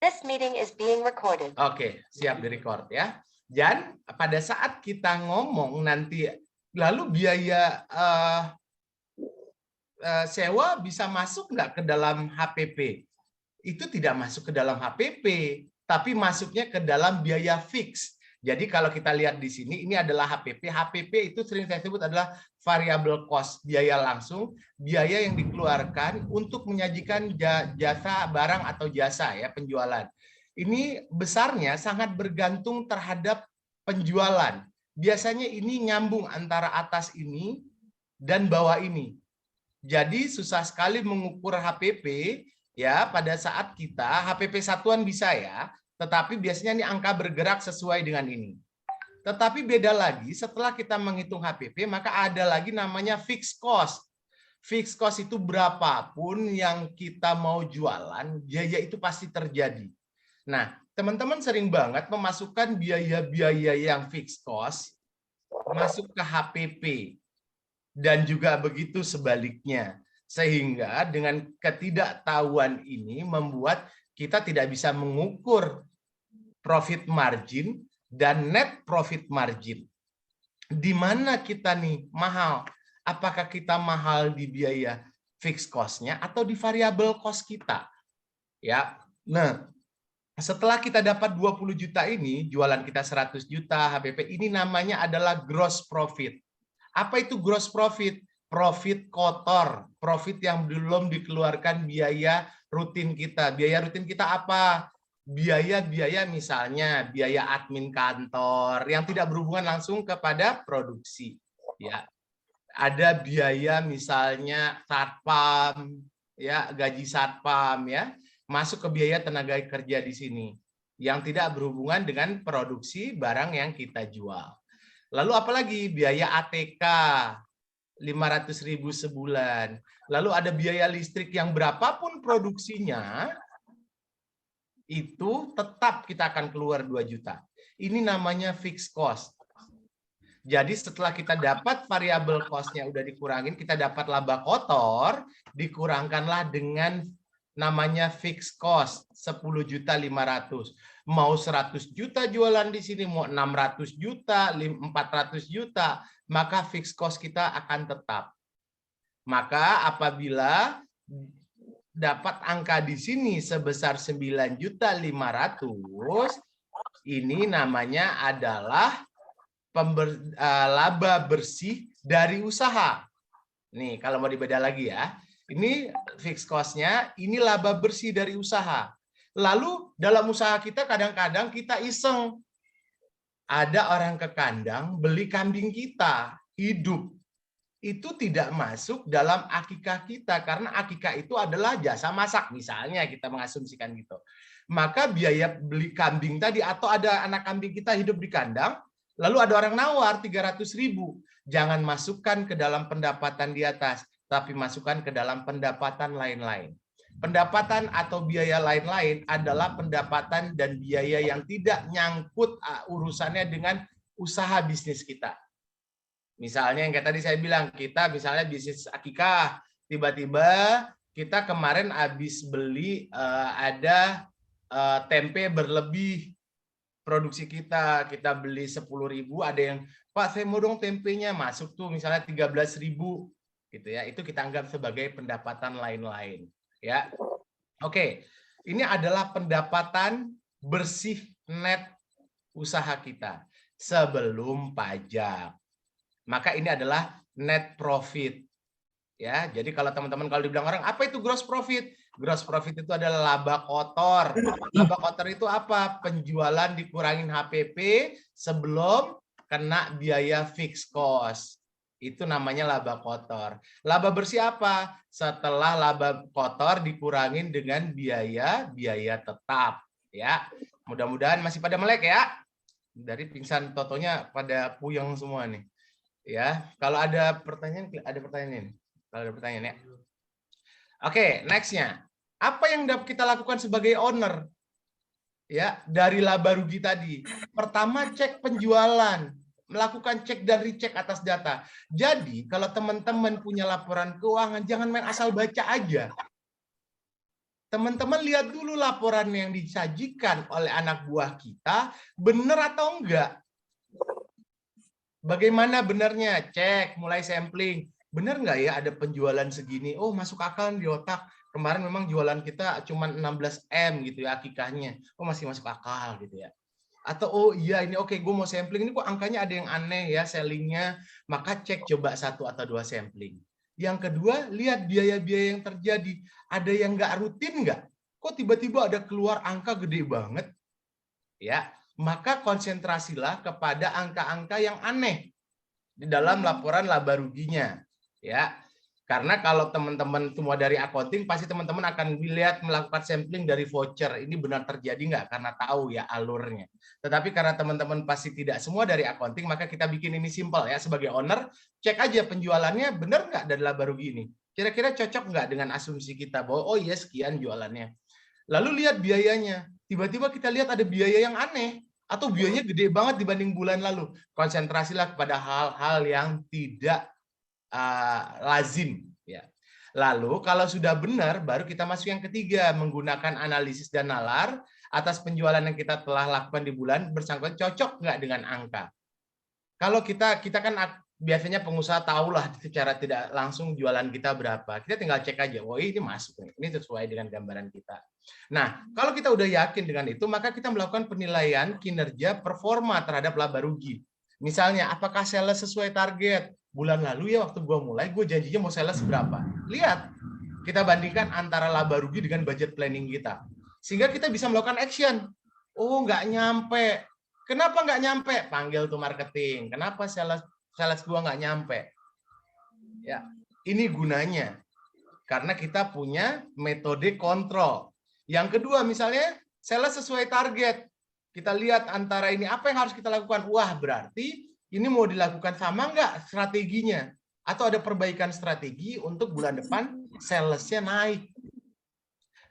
This meeting is being recorded. Oke, siap direcord ya. Dan pada saat kita ngomong nanti, lalu biaya sewa bisa masuk nggak ke dalam HPP? Itu tidak masuk ke dalam HPP, tapi masuknya ke dalam biaya fix. Jadi kalau kita lihat di sini, ini adalah HPP. HPP itu sering saya sebut adalah variable cost, biaya langsung, biaya yang dikeluarkan untuk menyajikan jasa barang atau jasa ya penjualan. Ini besarnya sangat bergantung terhadap penjualan. Biasanya ini nyambung antara atas ini dan bawah ini. Jadi susah sekali mengukur HPP ya pada saat kita HPP satuan bisa ya, tetapi biasanya ini angka bergerak sesuai dengan ini. Tetapi beda lagi setelah kita menghitung HPP maka ada lagi namanya fixed cost. Fixed cost itu berapapun yang kita mau jualan, biaya itu pasti terjadi. Nah, teman-teman sering banget memasukkan biaya-biaya yang fixed cost masuk ke HPP. Dan juga begitu sebaliknya. Sehingga dengan ketidaktahuan ini membuat kita tidak bisa mengukur profit margin dan net profit margin. Di mana kita nih mahal? Apakah kita mahal di biaya fixed cost-nya atau di variable cost kita? Ya. Nah, setelah kita dapat 20 juta ini, jualan kita 100 juta HPP, ini namanya adalah gross profit. Apa itu gross profit? Profit kotor, profit yang belum dikeluarkan biaya rutin kita. Biaya rutin kita apa? Biaya-biaya misalnya biaya admin kantor yang tidak berhubungan langsung kepada produksi. Ya, ada biaya misalnya satpam, ya gaji satpam, ya masuk ke biaya tenaga kerja di sini yang tidak berhubungan dengan produksi barang yang kita jual. Lalu apalagi biaya ATK 500.000 sebulan. Lalu ada biaya listrik yang berapapun produksinya itu tetap kita akan keluar 2 juta. Ini namanya fixed cost. Jadi setelah kita dapat variable cost-nya udah dikurangin, kita dapat laba kotor, dikurangkanlah dengan namanya fixed cost 10.500.000. Mau 100 juta jualan di sini, mau 600 juta, 400 juta, maka fixed cost kita akan tetap. Maka apabila dapat angka di sini sebesar 9.500.000, ini namanya adalah laba bersih dari usaha. Nih, kalau mau dibeda lagi ya. Ini fixed cost-nya, ini laba bersih dari usaha. Lalu dalam usaha kita kadang-kadang kita iseng. Ada orang ke kandang beli kambing kita hidup. Itu tidak masuk dalam akikah kita karena akikah itu adalah jasa masak misalnya kita mengasumsikan gitu. Maka biaya beli kambing tadi atau ada anak kambing kita hidup di kandang, lalu ada orang nawar 300.000. Jangan masukkan ke dalam pendapatan di atas, tapi masukkan ke dalam pendapatan lain-lain. Pendapatan atau biaya lain-lain adalah pendapatan dan biaya yang tidak nyangkut urusannya dengan usaha bisnis kita. Misalnya yang kayak tadi saya bilang, kita misalnya bisnis akikah, tiba-tiba kita kemarin habis beli ada tempe berlebih produksi kita beli 10.000, ada yang Pak saya mau dong tempenya, masuk tuh misalnya 13.000 gitu ya, itu kita anggap sebagai pendapatan lain-lain ya. Oke, ini adalah pendapatan bersih net usaha kita sebelum pajak. Maka ini adalah net profit. Ya, jadi kalau teman-teman kalau dibilang orang apa itu gross profit? Gross profit itu adalah laba kotor. Laba kotor itu apa? Penjualan dikurangin HPP sebelum kena biaya fixed cost. Itu namanya laba kotor. Laba bersih apa? Setelah laba kotor dikurangin dengan biaya tetap. Ya, mudah-mudahan masih pada melek ya. Dari pingsan totonya pada puyeng semua nih. Ya, kalau ada pertanyaan ini. Kalau ada pertanyaan ya. Oke, next-nya. Apa yang dapat kita lakukan sebagai owner? Ya, dari laba rugi tadi. Pertama, cek penjualan. Melakukan cek dan recheck atas data. Jadi, kalau teman-teman punya laporan keuangan, jangan main asal baca aja. teman-teman lihat dulu laporan yang disajikan oleh anak buah kita, benar atau enggak. Bagaimana benarnya? Cek, mulai sampling. Benar nggak ya ada penjualan segini? Oh, masuk akal di otak. Kemarin memang jualan kita cuma 16M gitu ya akikahnya. Oh, masih masuk akal gitu ya. Atau oh iya ini oke, gue mau sampling, ini kok angkanya ada yang aneh ya sellingnya. Maka cek coba 1 atau 2 sampling. Yang kedua, lihat biaya-biaya yang terjadi. Ada yang nggak rutin nggak? Kok tiba-tiba ada keluar angka gede banget? Ya, maka konsentrasilah kepada angka-angka yang aneh di dalam laporan laba ruginya. Ya, karena kalau teman-teman semua dari accounting, pasti teman-teman akan melihat melakukan sampling dari voucher. Ini benar terjadi nggak? Karena tahu ya alurnya. Tetapi karena teman-teman pasti tidak semua dari accounting, maka kita bikin ini simpel ya. Sebagai owner, cek aja penjualannya benar nggak dari laba rugi ini. Kira-kira cocok nggak dengan asumsi kita bahwa oh iya sekian jualannya. Lalu lihat biayanya. Tiba-tiba kita lihat ada biaya yang aneh. Atau biayanya gede banget dibanding bulan lalu. Konsentrasilah kepada hal-hal yang tidak lazim. Ya. Lalu kalau sudah benar, baru kita masuk yang ketiga, menggunakan analisis dan nalar atas penjualan yang kita telah lakukan di bulan bersangkutan cocok nggak dengan angka. Kalau kita kan biasanya pengusaha tahulah secara tidak langsung jualan kita berapa. Kita tinggal cek aja, oh ini masuk nih, ini sesuai dengan gambaran kita. Nah, kalau kita udah yakin dengan itu, maka kita melakukan penilaian kinerja performa terhadap laba rugi. Misalnya, apakah sales sesuai target? Bulan lalu ya waktu gue mulai, gue janjinya mau sales berapa. Lihat, kita bandingkan antara laba rugi dengan budget planning kita. Sehingga kita bisa melakukan action. Oh, nggak nyampe. Kenapa nggak nyampe? Panggil tuh marketing. Kenapa sales gue nggak nyampe? Ya, ini gunanya. Karena kita punya metode kontrol. Yang kedua, misalnya sales sesuai target. Kita lihat antara ini apa yang harus kita lakukan. Wah, berarti ini mau dilakukan sama nggak strateginya? Atau ada perbaikan strategi untuk bulan depan salesnya naik.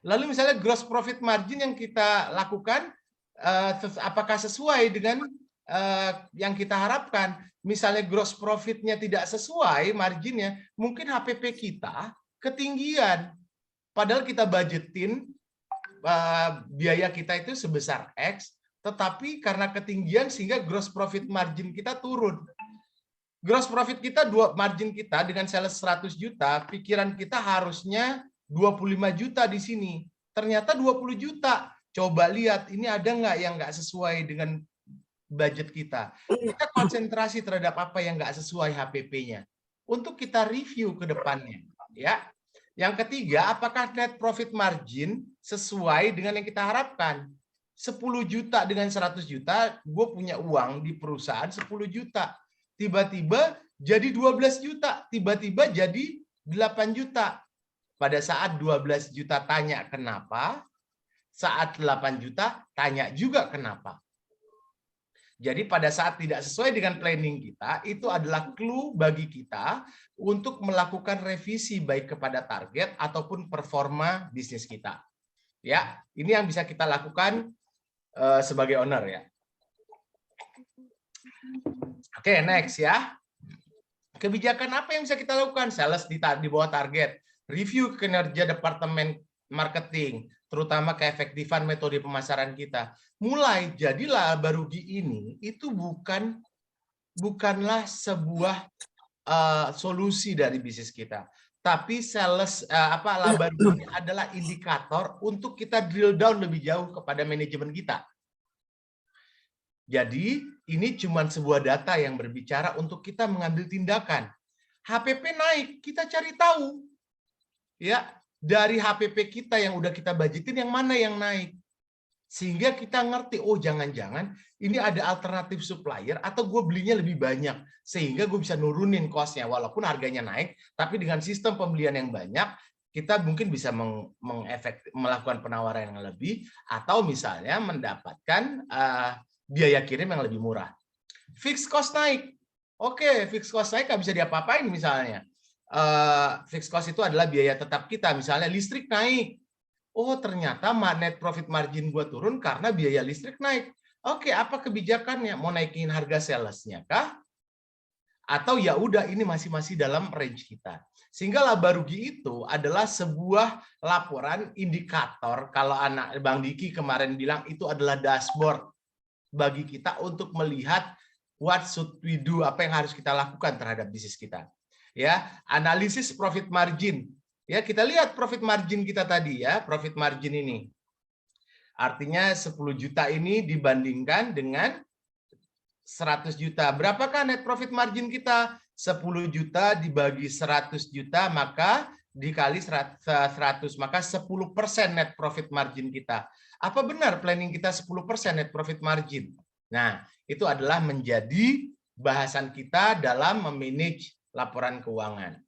Lalu misalnya gross profit margin yang kita lakukan, apakah sesuai dengan yang kita harapkan? Misalnya gross profitnya tidak sesuai marginnya, mungkin HPP kita ketinggian. Padahal kita budgetin biaya kita itu sebesar X, tetapi karena ketinggian sehingga gross profit margin kita turun. Gross profit kita, margin kita dengan sales 100 juta, pikiran kita harusnya 25 juta di sini. Ternyata 20 juta. Coba lihat, ini ada nggak yang nggak sesuai dengan budget kita. Kita konsentrasi terhadap apa yang nggak sesuai HPP-nya. Untuk kita review ke depannya. Ya. Yang ketiga, apakah net profit margin sesuai dengan yang kita harapkan? 10 juta dengan 100 juta, gue punya uang di perusahaan 10 juta. Tiba-tiba jadi 12 juta, tiba-tiba jadi 8 juta. Pada saat 12 juta tanya kenapa, saat 8 juta tanya juga kenapa. Jadi pada saat tidak sesuai dengan planning kita, itu adalah clue bagi kita untuk melakukan revisi baik kepada target ataupun performa bisnis kita. Ya, ini yang bisa kita lakukan sebagai owner ya. Oke, next ya. Kebijakan apa yang bisa kita lakukan? Sales di bawah target. Review kinerja departemen marketing, terutama keefektifan metode pemasaran kita. Mulai jadi laba rugi ini itu bukanlah sebuah solusi dari bisnis kita, tapi sales laba rugi adalah indikator untuk kita drill down lebih jauh kepada manajemen kita. Jadi ini cuma sebuah data yang berbicara untuk kita mengambil tindakan. HPP naik, kita cari tahu. Ya, dari HPP kita yang udah kita budgetin yang mana yang naik. Sehingga kita ngerti, oh jangan-jangan ini ada alternatif supplier atau gue belinya lebih banyak. Sehingga gue bisa nurunin cost-nya. Walaupun harganya naik, tapi dengan sistem pembelian yang banyak, kita mungkin bisa melakukan penawaran yang lebih, atau misalnya mendapatkan biaya kirim yang lebih murah. Fixed cost naik. Oke, fixed cost naik nggak bisa diapa-apain misalnya. Fixed cost itu adalah biaya tetap kita. Misalnya listrik naik. Oh, ternyata net profit margin gue turun karena biaya listrik naik. Oke, apa kebijakannya? Mau naikin harga salesnya kah? atau ya udah ini masih dalam range kita. Sehingga laba rugi itu adalah sebuah laporan indikator, kalau anak Bang Diki kemarin bilang itu adalah dashboard bagi kita untuk melihat what should we do, apa yang harus kita lakukan terhadap bisnis kita. Ya, analisis profit margin. Ya, kita lihat profit margin kita tadi ya, profit margin ini. Artinya 10 juta ini dibandingkan dengan 100 juta. Berapakah net profit margin kita? 10 juta dibagi 100 juta, maka dikali 100, maka 10% net profit margin kita. Apa benar planning kita 10% net profit margin? Nah, itu adalah menjadi bahasan kita dalam memanage laporan keuangan.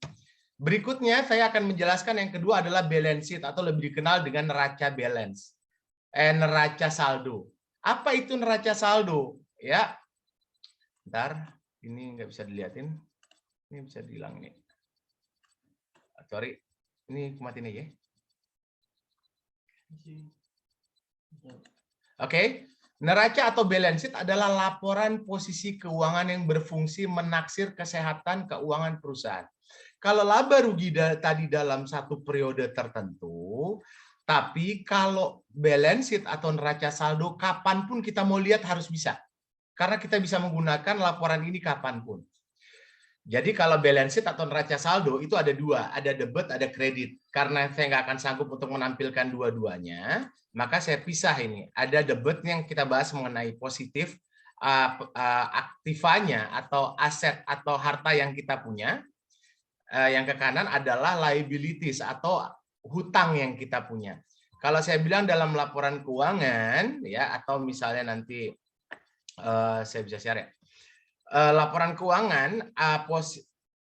Berikutnya saya akan menjelaskan yang kedua adalah balance sheet atau lebih dikenal dengan neraca balance. Neraca saldo. Apa itu neraca saldo? Ya, bentar, ini nggak bisa dilihatin. Ini bisa dihilang nih. Sorry, ini kumatin aja. Oke, neraca atau balance sheet adalah laporan posisi keuangan yang berfungsi menaksir kesehatan keuangan perusahaan. Kalau laba rugi tadi dalam satu periode tertentu, tapi kalau balance sheet atau neraca saldo kapanpun kita mau lihat harus bisa. Karena kita bisa menggunakan laporan ini kapanpun. Jadi kalau balance sheet atau neraca saldo itu ada dua, ada debit, ada kredit. Karena saya nggak akan sanggup untuk menampilkan dua-duanya, maka saya pisah ini. Ada debit yang kita bahas mengenai positif, aktivanya atau aset atau harta yang kita punya. Yang ke kanan adalah liabilities atau hutang yang kita punya. Kalau saya bilang dalam laporan keuangan, ya atau misalnya nanti saya bisa share ya. Laporan keuangan,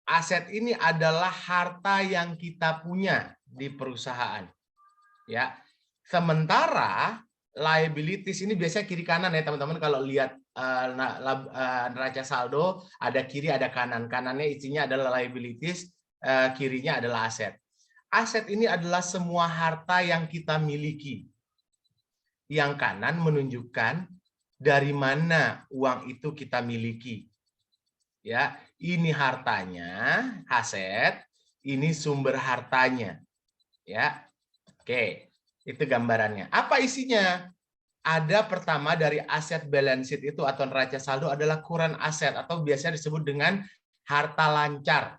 aset ini adalah harta yang kita punya di perusahaan. Ya, sementara liabilities ini biasanya kiri kanan ya teman-teman. Kalau lihat neraca saldo ada kiri ada kanan. Kanannya isinya adalah liabilities, kirinya adalah aset. Aset ini adalah semua harta yang kita miliki. Yang kanan menunjukkan dari mana uang itu kita miliki. Ya, ini hartanya, aset, ini sumber hartanya. Ya. Oke, itu gambarannya. Apa isinya? Ada pertama dari aset balance sheet itu atau neraca saldo adalah current aset atau biasanya disebut dengan harta lancar.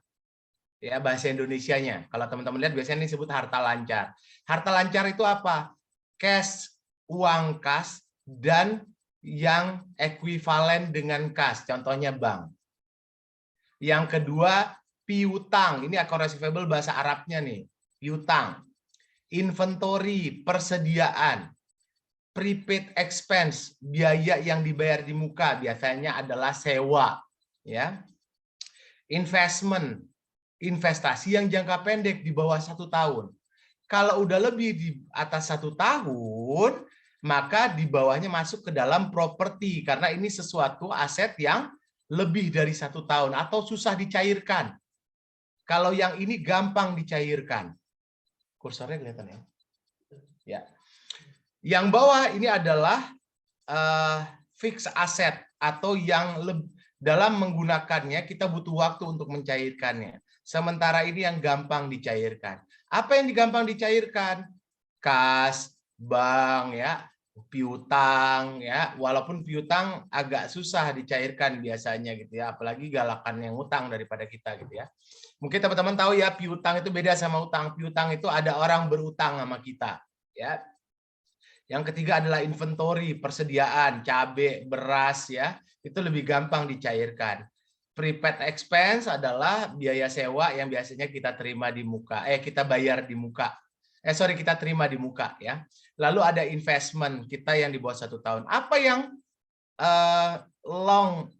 Ya, bahasa Indonesianya. Kalau teman-teman lihat biasanya disebut harta lancar. Harta lancar itu apa? Cash, uang kas dan yang ekuivalen dengan kas, contohnya bank. Yang kedua, piutang. Ini account receivable bahasa Arabnya nih. Piutang. Inventory, persediaan. Prepaid expense, biaya yang dibayar di muka, biasanya adalah sewa. Ya. Investment, investasi yang jangka pendek di bawah 1 tahun. Kalau udah lebih di atas 1 tahun, maka di bawahnya masuk ke dalam properti. Karena ini sesuatu aset yang lebih dari 1 tahun atau susah dicairkan. Kalau yang ini gampang dicairkan. Kursornya kelihatan ya? Ya. Yang bawah ini adalah fixed asset atau yang dalam menggunakannya kita butuh waktu untuk mencairkannya. Sementara ini yang gampang dicairkan. Apa yang gampang dicairkan? Kas, bank, ya, piutang, ya. Walaupun piutang agak susah dicairkan biasanya gitu ya, apalagi galakan yang utang daripada kita gitu ya. Mungkin teman-teman tahu ya, piutang itu beda sama utang. Piutang itu ada orang berutang sama kita, ya. Yang ketiga adalah inventory, persediaan, cabai, beras, ya. Itu lebih gampang dicairkan. Prepaid expense adalah biaya sewa yang biasanya kita terima di muka, kita bayar di muka. Kita terima di muka, ya. Lalu ada investment kita yang di bawah 1 tahun. Apa yang long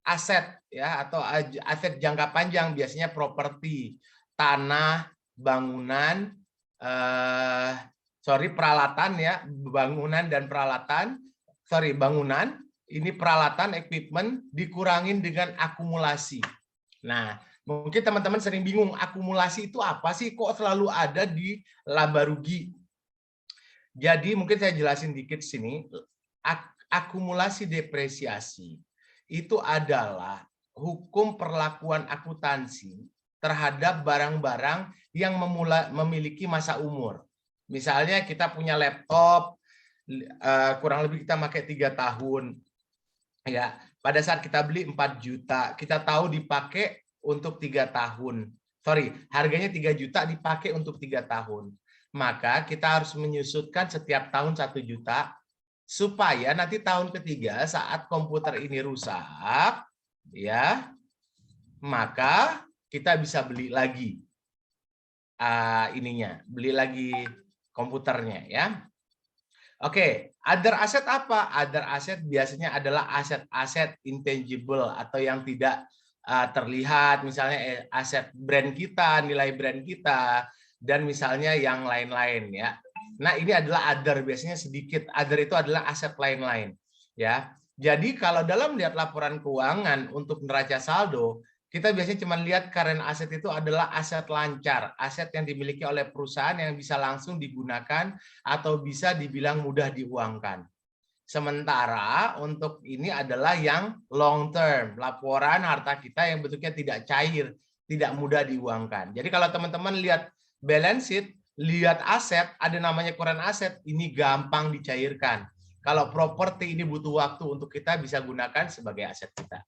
aset, ya, atau aset jangka panjang, biasanya properti, tanah, bangunan, peralatan, ya, bangunan dan peralatan, bangunan, ini peralatan, equipment, dikurangin dengan akumulasi. Nah, mungkin teman-teman sering bingung, akumulasi itu apa sih? Kok selalu ada di laba rugi? Jadi mungkin saya jelasin dikit sini. Akumulasi depresiasi itu adalah hukum perlakuan akuntansi terhadap barang-barang yang memiliki masa umur. Misalnya kita punya laptop, kurang lebih kita pakai 3 tahun. Ya, pada saat kita beli 4 juta, kita tahu dipakai untuk 3 tahun. Sorry, harganya 3 juta dipakai untuk 3 tahun. Maka kita harus menyusutkan setiap tahun 1 juta, supaya nanti tahun ketiga saat komputer ini rusak, ya, maka kita bisa beli lagi beli lagi komputernya, ya. Oke, other asset apa? Other asset biasanya adalah aset-aset intangible atau yang tidak terlihat, misalnya aset brand kita, nilai brand kita, dan misalnya yang lain-lain, ya. Nah, ini adalah other, biasanya sedikit. Other itu adalah aset lain-lain, ya. Jadi kalau dalam lihat laporan keuangan untuk neraca saldo, kita biasanya cuma lihat current asset itu adalah aset lancar, aset yang dimiliki oleh perusahaan yang bisa langsung digunakan atau bisa dibilang mudah diuangkan. Sementara untuk ini adalah yang long term, laporan harta kita yang bentuknya tidak cair, tidak mudah diuangkan. Jadi kalau teman-teman lihat balance sheet, lihat aset, ada namanya current asset, ini gampang dicairkan. Kalau properti ini butuh waktu untuk kita bisa gunakan sebagai aset kita.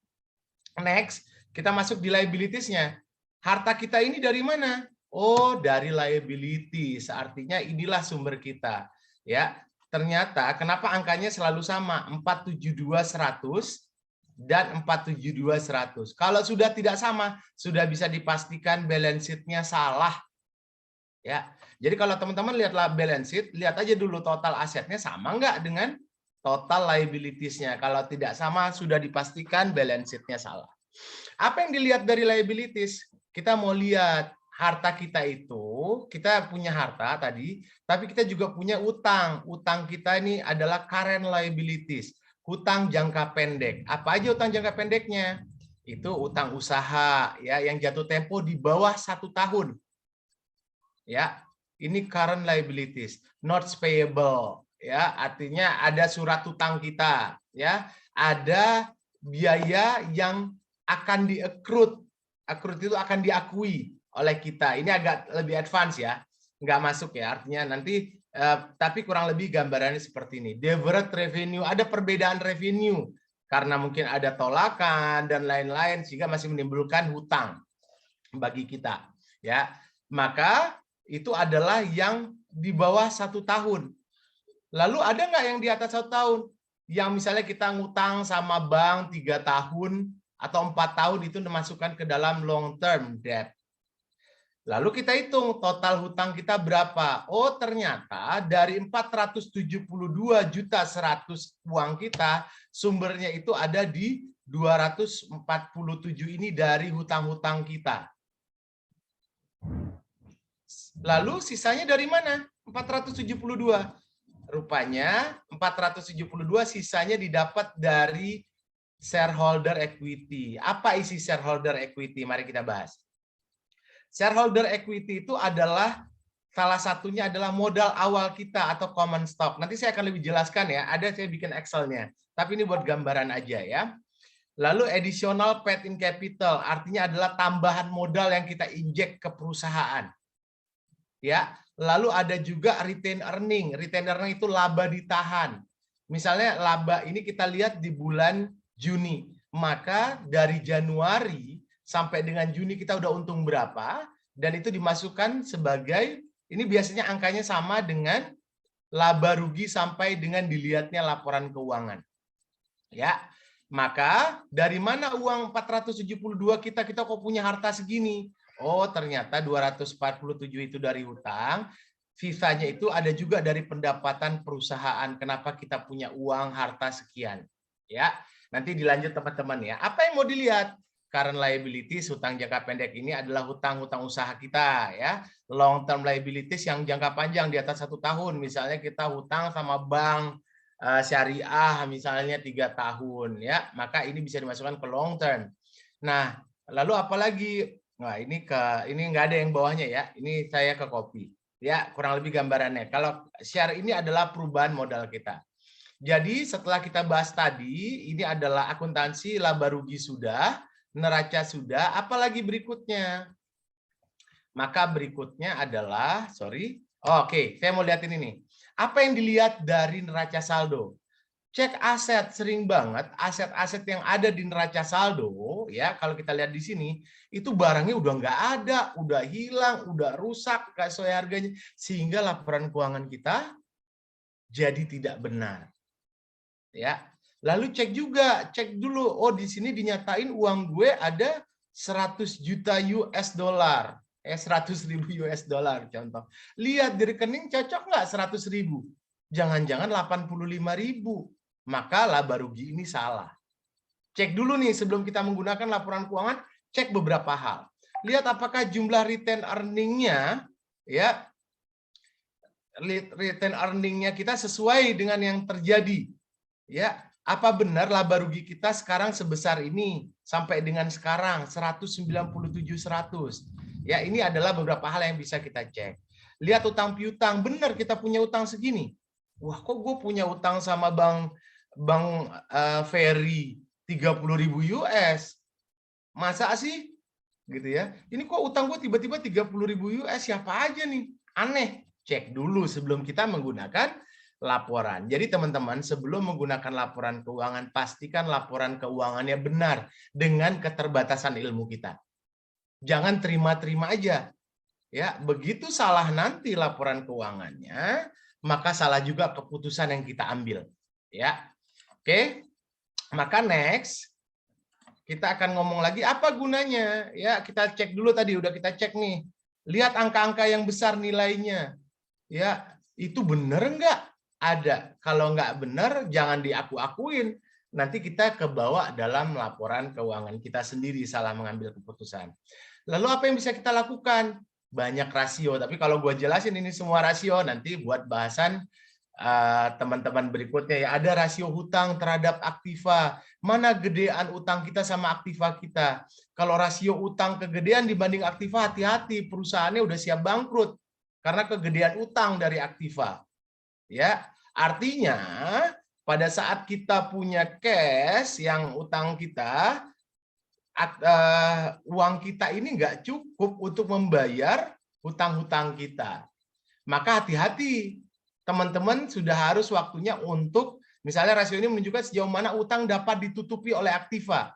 Next, kita masuk di liabilities-nya. Harta kita ini dari mana? Oh, dari liabilities. Artinya inilah sumber kita. Ya, ternyata kenapa angkanya selalu sama? 472.100 dan 472.100. Kalau sudah tidak sama, sudah bisa dipastikan balance sheet-nya salah. Ya. Jadi kalau teman-teman lihatlah balance sheet, lihat aja dulu total asetnya sama nggak dengan total liabilities-nya. Kalau tidak sama, sudah dipastikan balance sheet-nya salah. Apa yang dilihat dari liabilities? Kita mau lihat harta kita itu, kita punya harta tadi, tapi kita juga punya utang. Utang kita ini adalah current liabilities, hutang jangka pendek. Apa aja utang jangka pendeknya? Itu utang usaha, ya, yang jatuh tempo di bawah 1 tahun. Ya, ini current liabilities, notes payable, ya, artinya ada surat utang kita, ya, ada biaya yang akan di-accrued. Accrued itu akan diakui oleh kita. Ini agak lebih advance, ya, nggak masuk, ya, artinya nanti tapi kurang lebih gambarannya seperti ini. Deferred revenue, ada perbedaan revenue karena mungkin ada tolakan dan lain-lain sehingga masih menimbulkan hutang bagi kita, ya. Maka itu adalah yang di bawah 1 tahun. Lalu ada nggak yang di atas 1 tahun? Yang misalnya kita ngutang sama bank 3 tahun atau 4 tahun, itu dimasukkan ke dalam long term debt. Lalu kita hitung total hutang kita berapa. Oh, ternyata dari 472.100.000 uang kita, sumbernya itu ada di 247 ini dari hutang-hutang kita. Lalu sisanya dari mana? 472. Rupanya 472 sisanya didapat dari shareholder equity. Apa isi shareholder equity? Mari kita bahas. Shareholder equity itu adalah salah satunya adalah modal awal kita atau common stock. Nanti saya akan lebih jelaskan, ya. Ada saya bikin Excel-nya. Tapi ini buat gambaran aja, ya. Lalu additional paid in capital artinya adalah tambahan modal yang kita injek ke perusahaan. Ya, lalu ada juga retain earning. Retain earning itu laba ditahan. Misalnya laba ini kita lihat di bulan Juni. Maka dari Januari sampai dengan Juni kita udah untung berapa, dan itu dimasukkan sebagai, ini biasanya angkanya sama dengan laba rugi sampai dengan dilihatnya laporan keuangan. Ya, maka dari mana uang 472 kita kok punya harta segini? Oh, ternyata 247 itu dari hutang, sisanya itu ada juga dari pendapatan perusahaan. Kenapa kita punya uang harta sekian? Ya, nanti dilanjut teman-teman, ya. Apa yang mau dilihat? Current liabilities, hutang jangka pendek ini adalah hutang-hutang usaha kita, ya. Long term liabilities yang jangka panjang di atas 1 tahun, misalnya kita hutang sama bank syariah misalnya 3 tahun, ya, maka ini bisa dimasukkan ke long term. Nah, lalu apalagi? Nah, ini nggak ada yang bawahnya, ya. Ini saya ke copy. Ya, kurang lebih gambarannya. Kalau share ini adalah perubahan modal kita. Jadi setelah kita bahas tadi, ini adalah akuntansi laba rugi sudah, neraca sudah, apalagi berikutnya? Maka berikutnya adalah, oke, saya mau lihat ini nih. Apa yang dilihat dari neraca saldo? Cek aset, sering banget aset-aset yang ada di neraca saldo, ya kalau kita lihat di sini, itu barangnya udah nggak ada, udah hilang, udah rusak, nggak sesuai harganya, sehingga laporan keuangan kita jadi tidak benar. Ya, lalu cek dulu, oh di sini dinyatain uang gue ada 100 juta US dollar, 100.000 US dollar contoh. Lihat di rekening cocok nggak 100.000? Jangan-jangan 85.000. Maka laba rugi ini salah. Cek dulu nih sebelum kita menggunakan laporan keuangan, cek beberapa hal. Lihat apakah jumlah return earning-nya, ya, return earning-nya kita sesuai dengan yang terjadi. Ya, apa benar laba rugi kita sekarang sebesar ini sampai dengan sekarang 197.100. Ya, ini adalah beberapa hal yang bisa kita cek. Lihat utang piutang, benar kita punya utang segini. Wah, kok gue punya utang sama Bang Ferry 30.000 US. Masa sih? Gitu ya. Ini kok utang gue tiba-tiba 30.000 US, siapa aja nih? Aneh. Cek dulu sebelum kita menggunakan laporan. Jadi teman-teman, sebelum menggunakan laporan keuangan, pastikan laporan keuangannya benar dengan keterbatasan ilmu kita. Jangan terima-terima aja. Ya, begitu salah nanti laporan keuangannya, maka salah juga keputusan yang kita ambil. Ya. Oke. Maka next kita akan ngomong lagi apa gunanya. Ya, kita cek dulu tadi, udah kita cek nih. Lihat angka-angka yang besar nilainya. Ya, itu benar enggak? Ada. Kalau nggak benar, jangan diaku-akuin. Nanti kita kebawa dalam laporan keuangan kita sendiri salah mengambil keputusan. Lalu apa yang bisa kita lakukan? Banyak rasio. Tapi kalau gue jelasin ini semua rasio, nanti buat bahasan teman-teman berikutnya ya. Ada rasio hutang terhadap aktiva. Mana gedean utang kita sama aktiva kita. Kalau rasio utang kegedean dibanding aktiva, hati-hati. Perusahaannya udah siap bangkrut. Karena kegedean utang dari aktiva. Ya, artinya pada saat kita punya cash yang utang kita, uang kita ini nggak cukup untuk membayar hutang-hutang kita. Maka hati-hati, teman-teman sudah harus waktunya untuk, misalnya rasio ini menunjukkan sejauh mana utang dapat ditutupi oleh aktiva.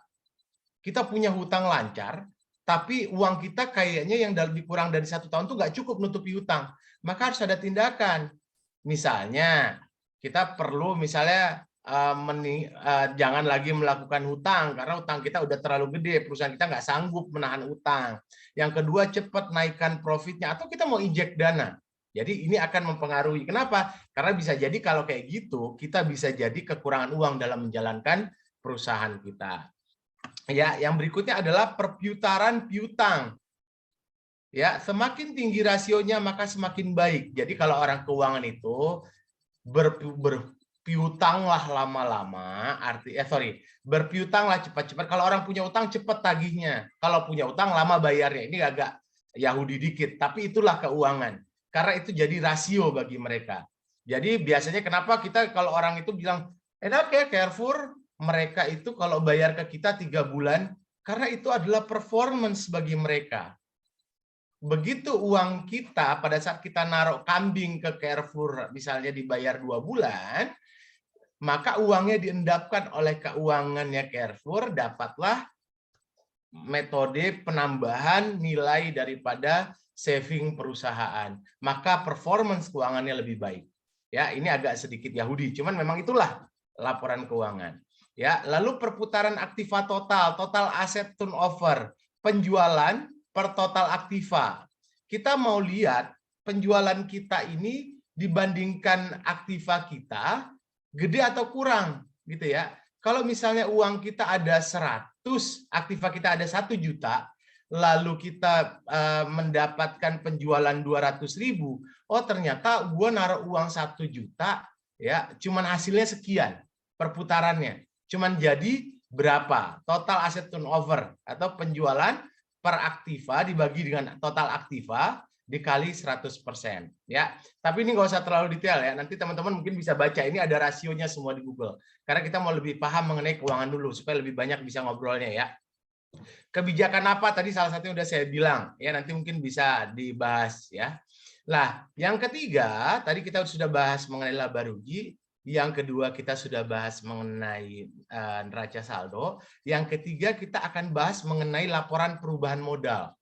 Kita punya hutang lancar, tapi uang kita kayaknya yang lebih kurang dari 1 tahun itu nggak cukup nutupi hutang. Maka harus ada tindakan. Misalnya, kita perlu misalnya jangan lagi melakukan hutang karena hutang kita udah terlalu gede, perusahaan kita nggak sanggup menahan hutang. Yang kedua, cepat naikkan profitnya atau kita mau injek dana. Jadi ini akan mempengaruhi. Kenapa? Karena bisa jadi kalau kayak gitu, kita bisa jadi kekurangan uang dalam menjalankan perusahaan kita. Ya, yang berikutnya adalah perputaran piutang. Ya, semakin tinggi rasionya maka semakin baik. Jadi kalau orang keuangan itu berpiutanglah lama-lama, berpiutanglah cepat-cepat. Kalau orang punya utang cepat tagihnya. Kalau punya utang lama bayarnya. Ini agak Yahudi dikit, tapi itulah keuangan. Karena itu jadi rasio bagi mereka. Jadi biasanya kenapa kita kalau orang itu bilang, enak ya Carrefour, mereka itu kalau bayar ke kita 3 bulan, karena itu adalah performance bagi mereka. Begitu uang kita pada saat kita naruh kambing ke Carrefour, misalnya dibayar 2 bulan, maka uangnya diendapkan oleh keuangannya Carrefour, dapatlah metode penambahan nilai daripada saving perusahaan. Maka performance keuangannya lebih baik. Ya, ini agak sedikit Yahudi, cuman memang itulah laporan keuangan. Ya, lalu perputaran aktiva total aset turnover, penjualan per total aktiva. Kita mau lihat penjualan kita ini dibandingkan aktiva kita gede atau kurang, gitu ya. Kalau misalnya uang kita ada 100, aktiva kita ada 1 juta, lalu kita mendapatkan penjualan 200.000, oh ternyata gue naruh uang 1 juta, ya, cuman hasilnya sekian perputarannya. Cuman jadi berapa? Total aset turnover atau penjualan per aktiva dibagi dengan total aktiva dikali 100%. Ya, tapi ini nggak usah terlalu detail ya. Nanti teman-teman mungkin bisa baca. Ini ada rasionya semua di Google. Karena kita mau lebih paham mengenai keuangan dulu supaya lebih banyak bisa ngobrolnya ya. Kebijakan apa tadi salah satunya udah saya bilang ya, nanti mungkin bisa dibahas ya. Nah, yang ketiga tadi kita sudah bahas mengenai laba rugi, yang kedua kita sudah bahas mengenai neraca saldo, yang ketiga kita akan bahas mengenai laporan perubahan modal.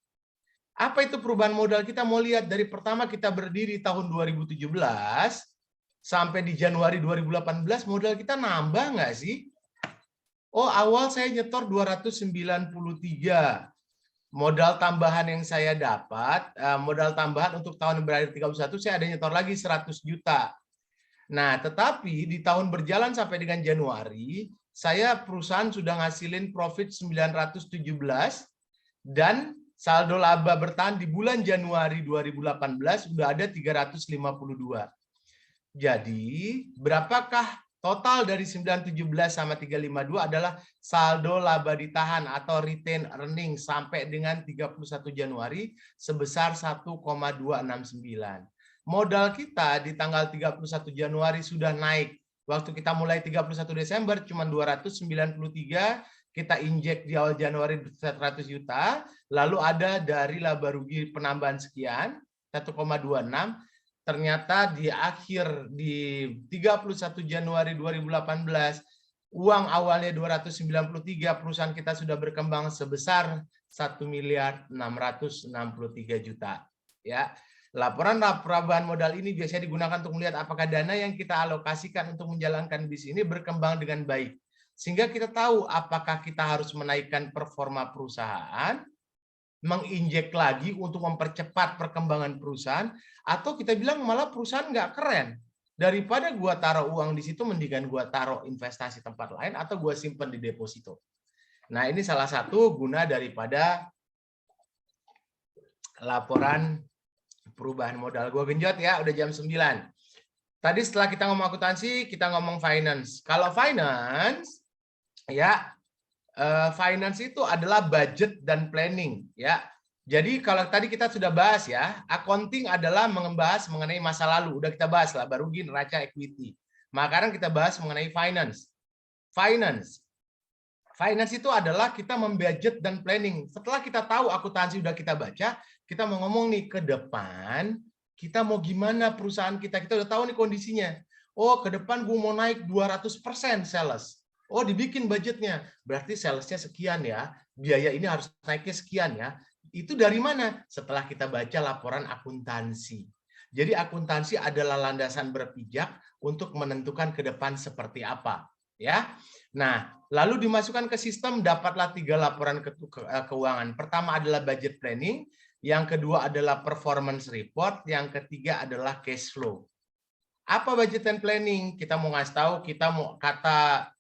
Apa itu perubahan modal? Kita mau lihat dari pertama kita berdiri tahun 2017 sampai di Januari 2018 modal kita nambah nggak sih? Oh, awal saya nyetor 293. Modal tambahan yang saya dapat, modal tambahan untuk tahun berakhir 31, saya ada nyetor lagi 100 juta. Nah, tetapi di tahun berjalan sampai dengan Januari, saya perusahaan sudah ngasilin profit 917 dan saldo laba bertahan di bulan Januari 2018 sudah ada 352. Jadi, berapakah total dari 917 sama 352 adalah saldo laba ditahan atau retain earning sampai dengan 31 Januari sebesar 1,269. Modal kita di tanggal 31 Januari sudah naik. Waktu kita mulai 31 Desember cuma 293, kita injek di awal Januari 100 juta, lalu ada dari laba rugi penambahan sekian, 1,26, ternyata di akhir di 31 Januari 2018 uang awalnya 293, perusahaan kita sudah berkembang sebesar 1.663 juta. Ya, laporan perubahan modal ini biasanya digunakan untuk melihat apakah dana yang kita alokasikan untuk menjalankan bisnis ini berkembang dengan baik, sehingga kita tahu apakah kita harus menaikkan performa perusahaan, menginjek lagi untuk mempercepat perkembangan perusahaan, atau kita bilang malah perusahaan nggak keren. Daripada gua taruh uang di situ, mendingan gua taruh investasi tempat lain atau gua simpan di deposito. Nah, ini salah satu guna daripada laporan perubahan modal. Gua genjot ya, udah jam 9. Tadi setelah kita ngomong akuntansi, kita ngomong finance. Kalau finance, ya, finance itu adalah budget dan planning, ya. Jadi kalau tadi kita sudah bahas ya, accounting adalah membahas mengenai masa lalu, udah kita bahas lah, baru rugi, neraca, equity. Maka sekarang kita bahas mengenai finance. Finance itu adalah kita membudget dan planning. Setelah kita tahu akuntansi udah kita baca, kita mau ngomong nih ke depan, kita mau gimana perusahaan kita udah tahu nih kondisinya. Oh, ke depan gue mau naik 200% sales. Oh, dibikin budgetnya. Berarti salesnya sekian ya. Biaya ini harus naiknya sekian ya. Itu dari mana? Setelah kita baca laporan akuntansi. Jadi akuntansi adalah landasan berpijak untuk menentukan ke depan seperti apa. Ya. Nah, lalu dimasukkan ke sistem, dapatlah 3 laporan keuangan. Pertama adalah budget planning, yang kedua adalah performance report, yang ketiga adalah cash flow. Apa budget and planning? Kita mau ngasih tahu, kita mau kata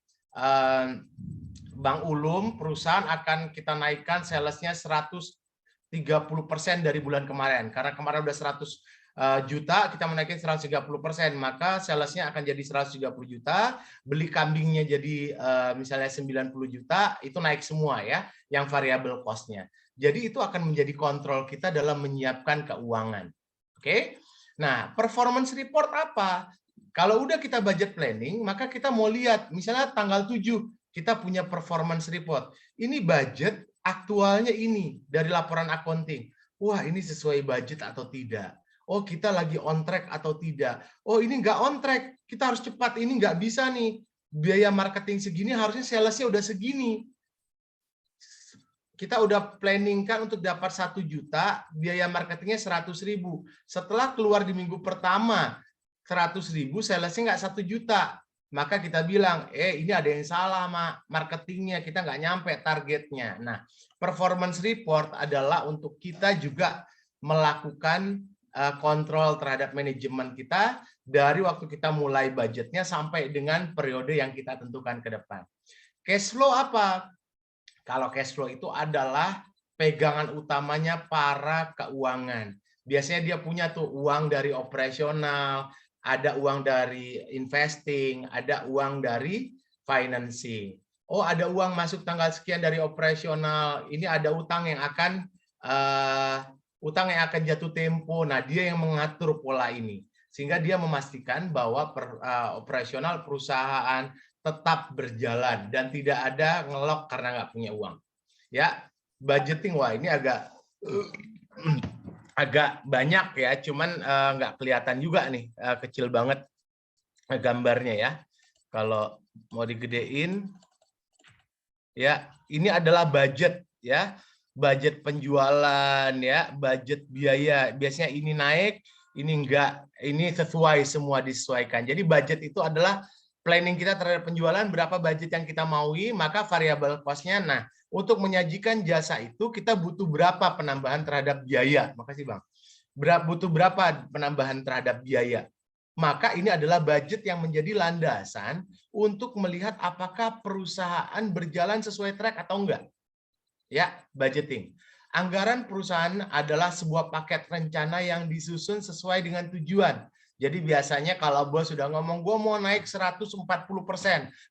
Bang Ulum, perusahaan akan kita naikkan salesnya 130% dari bulan kemarin. Karena kemarin udah 100 juta, kita menaikin 130%, maka salesnya akan jadi 130 juta, beli kambingnya jadi misalnya 90 juta, itu naik semua ya, yang variable cost-nya. Jadi itu akan menjadi kontrol kita dalam menyiapkan keuangan. Oke? Nah, performance report apa? Kalau udah kita budget planning, maka kita mau lihat, misalnya tanggal 7, kita punya performance report. Ini budget aktualnya ini dari laporan accounting. Wah, ini sesuai budget atau tidak? Oh, kita lagi on track atau tidak? Oh, ini nggak on track, kita harus cepat, ini nggak bisa nih. Biaya marketing segini, harusnya salesnya udah segini. Kita udah planningkan untuk dapat 1 juta, biaya marketingnya 100.000. Setelah keluar di minggu pertama, 100.000, salesnya nggak 1 juta. Maka kita bilang, ini ada yang salah marketingnya, kita nggak nyampe targetnya. Nah, performance report adalah untuk kita juga melakukan kontrol terhadap manajemen kita dari waktu kita mulai budgetnya sampai dengan periode yang kita tentukan ke depan. Cash flow apa? Kalau cash flow itu adalah pegangan utamanya para keuangan. Biasanya dia punya tuh uang dari operasional, ada uang dari investing, ada uang dari financing. Oh, ada uang masuk tanggal sekian dari operasional. Ini ada utang yang akan jatuh tempo. Nah, dia yang mengatur pola ini. Sehingga dia memastikan bahwa operasional perusahaan tetap berjalan dan tidak ada ngelok karena nggak punya uang. Ya, budgeting, wah ini agak banyak ya, cuman nggak kelihatan juga nih, kecil banget gambarnya ya. Kalau mau digedein, ya ini adalah budget ya, budget penjualan ya, budget biaya. Biasanya ini naik, ini enggak, ini sesuai, semua disesuaikan. Jadi budget itu adalah planning kita terhadap penjualan, berapa budget yang kita maui, maka variable cost-nya. Nah, untuk menyajikan jasa itu kita butuh berapa penambahan terhadap biaya. Makasih Bang. Butuh berapa penambahan terhadap biaya. Maka ini adalah budget yang menjadi landasan untuk melihat apakah perusahaan berjalan sesuai track atau enggak. Ya, budgeting. Anggaran perusahaan adalah sebuah paket rencana yang disusun sesuai dengan tujuan. Jadi biasanya kalau bos sudah ngomong, gue mau naik 140%,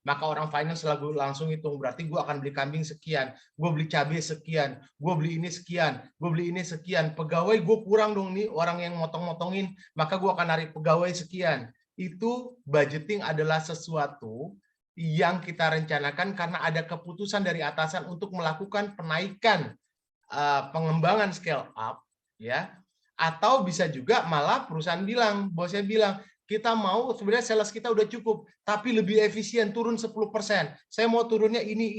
maka orang finance langsung hitung, berarti gue akan beli kambing sekian, gue beli cabai sekian, gue beli ini sekian, gue beli ini sekian, pegawai gue kurang dong nih, orang yang motong-motongin, maka gue akan narik pegawai sekian. Itu budgeting adalah sesuatu yang kita rencanakan karena ada keputusan dari atasan untuk melakukan penaikan pengembangan scale up, ya, atau bisa juga malah perusahaan bilang, bosnya bilang, kita mau sebenarnya sales kita udah cukup, tapi lebih efisien, turun 10%. Saya mau turunnya ini,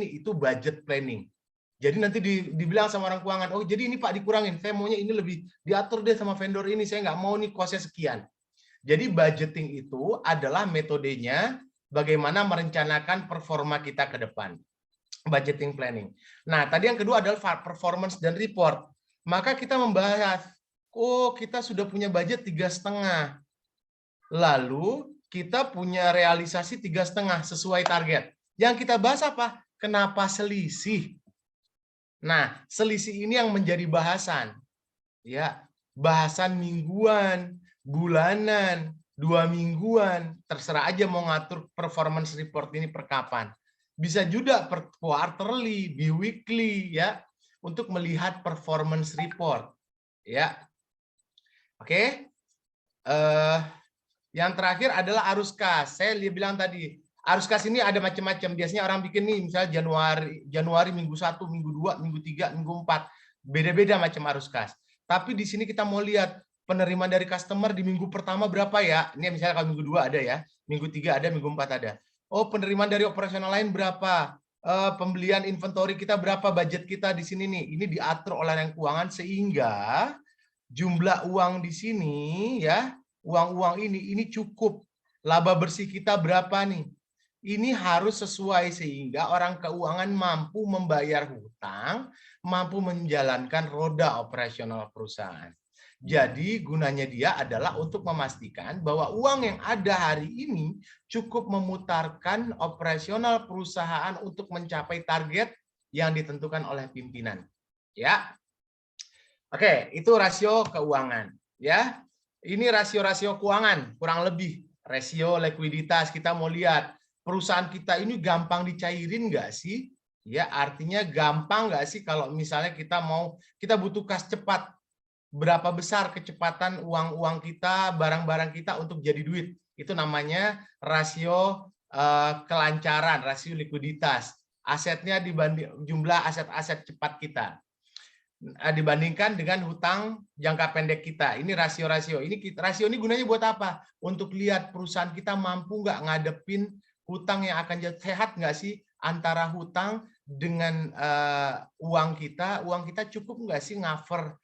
itu budget planning. Jadi nanti dibilang sama orang keuangan, oh jadi ini Pak dikurangin, saya maunya ini lebih diatur deh sama vendor ini, saya nggak mau nih cost-nya sekian. Jadi budgeting itu adalah metodenya bagaimana merencanakan performa kita ke depan. Budgeting planning. Nah, tadi yang kedua adalah performance dan report. Maka kita membahas, oh kita sudah punya budget 3,5. Lalu kita punya realisasi 3,5 sesuai target. Yang kita bahas apa? Kenapa selisih? Nah, selisih ini yang menjadi bahasan. Ya, bahasan mingguan, bulanan, 2 mingguan, terserah aja mau ngatur performance report ini per kapan. Bisa juga per quarterly, bi-weekly ya, untuk melihat performance report. Ya. Oke. Yang terakhir adalah arus kas. Saya bilang tadi, arus kas ini ada macam-macam. Biasanya orang bikin nih misalnya Januari minggu 1, minggu 2, minggu 3, minggu 4. Beda-beda macam arus kas. Tapi di sini kita mau lihat penerimaan dari customer di minggu pertama berapa ya. Ini misalnya kalau minggu 2 ada ya, minggu 3 ada, minggu 4 ada. Oh, penerimaan dari operasional lain berapa? Pembelian inventory kita berapa, budget kita di sini nih. Ini diatur oleh yang keuangan sehingga jumlah uang di sini ya, uang-uang ini cukup. Laba bersih kita berapa nih? Ini harus sesuai sehingga orang keuangan mampu membayar hutang, mampu menjalankan roda operasional perusahaan. Jadi gunanya dia adalah untuk memastikan bahwa uang yang ada hari ini cukup memutarkan operasional perusahaan untuk mencapai target yang ditentukan oleh pimpinan. Ya. Oke, itu rasio keuangan. Ya, ini rasio-rasio keuangan kurang lebih. Rasio likuiditas kita mau lihat perusahaan kita ini gampang dicairin nggak sih? Ya, artinya gampang nggak sih kalau misalnya kita butuh kas cepat. Berapa besar kecepatan uang-uang kita, barang-barang kita untuk jadi duit? Itu namanya rasio kelancaran, rasio likuiditas. Asetnya dibanding jumlah aset-aset cepat kita dibandingkan dengan hutang jangka pendek kita. Ini rasio-rasio. Rasio ini gunanya buat apa? Untuk lihat perusahaan kita mampu nggak ngadepin hutang yang akan sehat nggak sih antara hutang dengan uang kita. Uang kita cukup nggak sih cover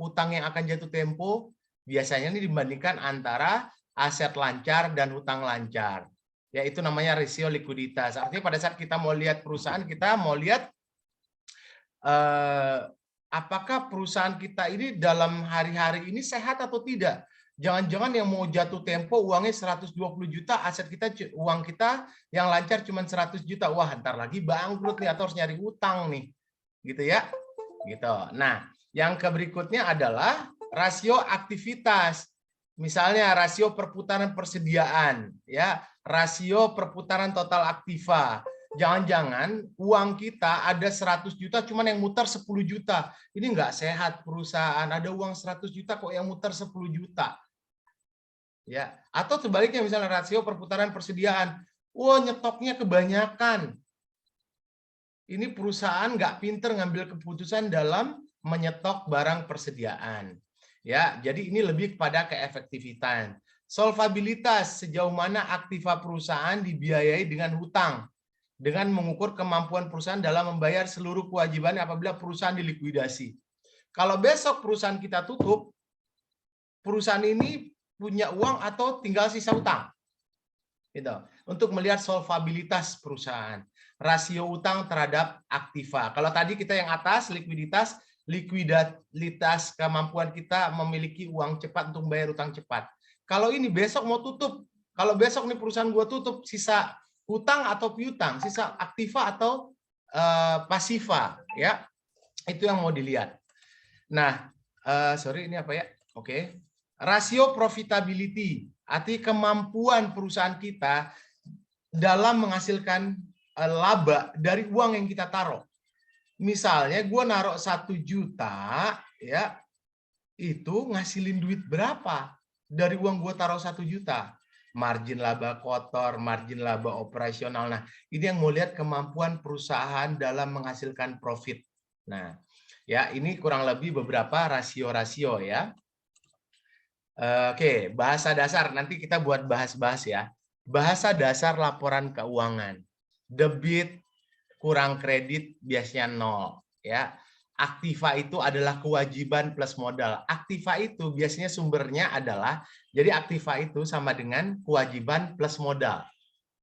hutang yang akan jatuh tempo. Biasanya ini dibandingkan antara aset lancar dan hutang lancar. Ya, itu namanya rasio likuiditas. Artinya pada saat kita mau lihat perusahaan, kita mau lihat apakah perusahaan kita ini dalam hari-hari ini sehat atau tidak. Jangan-jangan yang mau jatuh tempo uangnya 120 juta, aset kita, uang kita yang lancar cuma 100 juta. Wah, ntar lagi bangkrut nih atau harus nyari utang nih. Gitu ya. Gitu. Nah, yang berikutnya adalah rasio aktivitas. Misalnya rasio perputaran persediaan, ya, rasio perputaran total aktiva. Jangan-jangan uang kita ada 100 juta, cuman yang muter 10 juta. Ini nggak sehat perusahaan. Ada uang 100 juta kok yang muter 10 juta. Ya, atau sebaliknya misalnya rasio perputaran persediaan. Wah, nyetoknya kebanyakan. Ini perusahaan nggak pinter ngambil keputusan dalam menyetok barang persediaan. Ya, jadi ini lebih kepada keefektifitasan. Solvabilitas, sejauh mana aktiva perusahaan dibiayai dengan hutang, dengan mengukur kemampuan perusahaan dalam membayar seluruh kewajiban apabila perusahaan dilikuidasi. Kalau besok perusahaan kita tutup, perusahaan ini punya uang atau tinggal sisa utang. Gitu. Untuk melihat solvabilitas perusahaan, rasio utang terhadap aktiva. Kalau tadi kita yang atas likuiditas kemampuan kita memiliki uang cepat untuk membayar utang cepat. Kalau ini besok mau tutup, kalau besok nih perusahaan gua tutup, sisa utang atau piutang, sisa aktiva atau pasiva, ya itu yang mau dilihat. Nah, sorry ini apa ya? Oke. Rasio profitability, arti kemampuan perusahaan kita dalam menghasilkan laba dari uang yang kita taruh. Misalnya gue naruh 1 juta, ya itu ngasilin duit berapa dari uang gue taruh 1 juta. Margin laba kotor, margin laba operasional. Nah, ini yang mau lihat kemampuan perusahaan dalam menghasilkan profit. Nah, ya ini kurang lebih beberapa rasio-rasio ya. Oke, bahasa dasar nanti kita buat bahas-bahas ya. Bahasa dasar laporan keuangan. Debit kurang kredit biasanya 0 ya. Aktiva itu adalah kewajiban plus modal. Aktiva itu biasanya sumbernya adalah, jadi aktiva itu sama dengan kewajiban plus modal.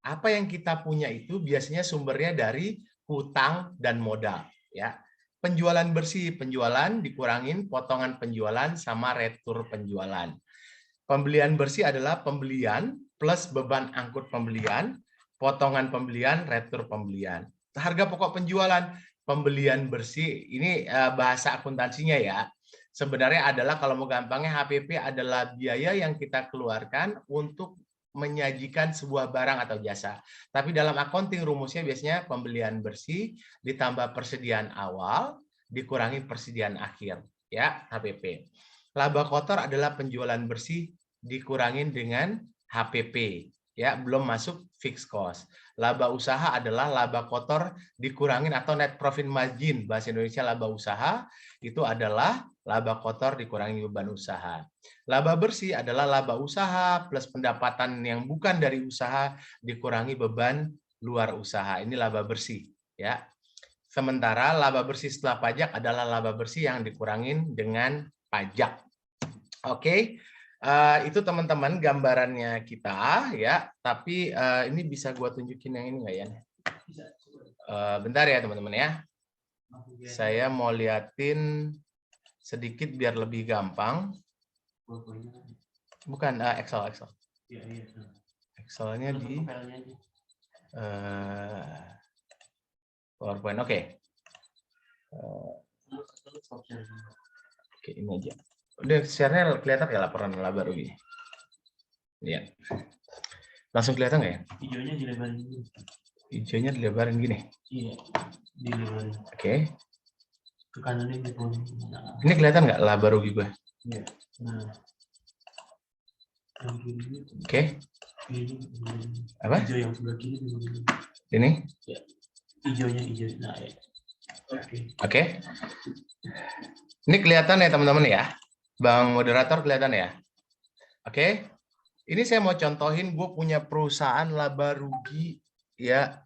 Apa yang kita punya itu biasanya sumbernya dari hutang dan modal ya. Penjualan bersih, penjualan dikurangin potongan penjualan sama retur penjualan. Pembelian bersih adalah pembelian plus beban angkut pembelian, potongan pembelian, retur pembelian. Harga pokok penjualan, pembelian bersih, ini bahasa akuntansinya ya. Sebenarnya adalah kalau mau gampangnya HPP adalah biaya yang kita keluarkan untuk menyajikan sebuah barang atau jasa. Tapi dalam accounting rumusnya biasanya pembelian bersih ditambah persediaan awal dikurangi persediaan akhir ya HPP. Laba kotor adalah penjualan bersih dikurangin dengan HPP, ya belum masuk fixed cost. Laba usaha adalah laba kotor dikurangin atau net profit margin, bahasa Indonesia laba usaha itu adalah laba kotor dikurangi beban usaha. Laba bersih adalah laba usaha plus pendapatan yang bukan dari usaha dikurangi beban luar usaha. Ini laba bersih, ya. Sementara laba bersih setelah pajak adalah laba bersih yang dikurangin dengan pajak. Oke, itu teman-teman gambarannya kita ya. Tapi ini bisa gua tunjukin yang ini nggak ya? Bentar ya teman-teman ya. Saya mau liatin sedikit biar lebih gampang. Bukan Excel. Excelnya di PowerPoint. Oke. Oke, ini aja. Udah share-nya kelihatan ya laporan laba rugi? Iya. Langsung kelihatan nggak ya? Hijaunya dilebarin dulu. Hijaunya dilebarin gini? Iya, dilebarin. Oke. Ke kanannya dilebarin. Ini kelihatan nggak laba rugi gue? Iya. Nah. Oke. Ini. Apa? Hijau yang sebelah kiri dilebarin. Ini? Ya. Hijaunya hijau. Nah, ya. Oke. Ini kelihatan ya teman-teman ya? Bang moderator kelihatan ya? Oke. Ini saya mau contohin gue punya perusahaan laba rugi ya.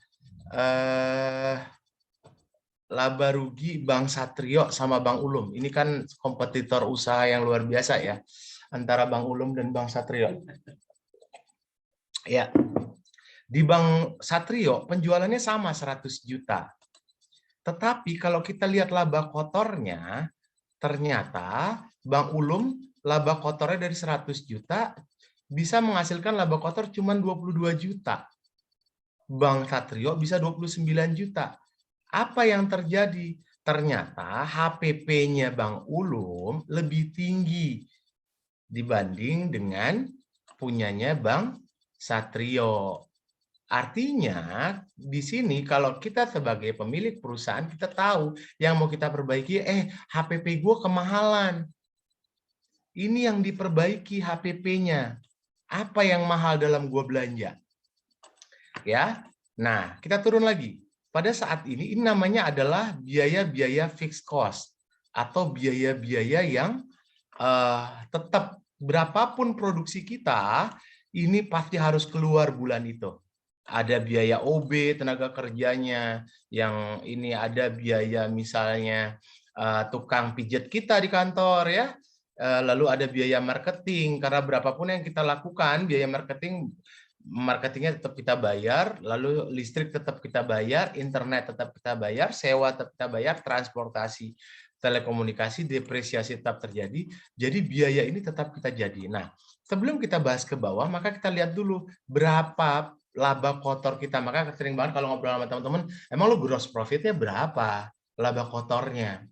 Laba rugi Bank Satrio sama Bank Ulum. Ini kan kompetitor usaha yang luar biasa ya. Antara Bank Ulum dan Bank Satrio. Ya. Di Bank Satrio penjualannya sama 100 juta. Tetapi kalau kita lihat laba kotornya, ternyata Bank Ulum laba kotornya dari 100 juta bisa menghasilkan laba kotor cuma 22 juta. Bank Satrio bisa 29 juta. Apa yang terjadi? Ternyata HPP-nya Bank Ulum lebih tinggi dibanding dengan punyanya Bank Satrio. Artinya di sini kalau kita sebagai pemilik perusahaan kita tahu yang mau kita perbaiki, HPP gue kemahalan. Ini yang diperbaiki HPP-nya. Apa yang mahal dalam gue belanja? Ya. Nah, kita turun lagi. pada saat ini namanya adalah biaya-biaya fixed cost atau biaya-biaya yang tetap berapapun produksi kita, ini pasti harus keluar bulan itu. Ada biaya OB, tenaga kerjanya, yang ini ada biaya misalnya tukang pijat kita di kantor ya, lalu ada biaya marketing, karena berapapun yang kita lakukan, biaya marketingnya tetap kita bayar, lalu listrik tetap kita bayar, internet tetap kita bayar, sewa tetap kita bayar, transportasi, telekomunikasi, depresiasi tetap terjadi, jadi biaya ini tetap kita jadi. Nah, sebelum kita bahas ke bawah, maka kita lihat dulu berapa laba kotor kita. Maka sering banget kalau ngobrol sama teman-teman, emang lu gross profitnya berapa? Laba kotornya.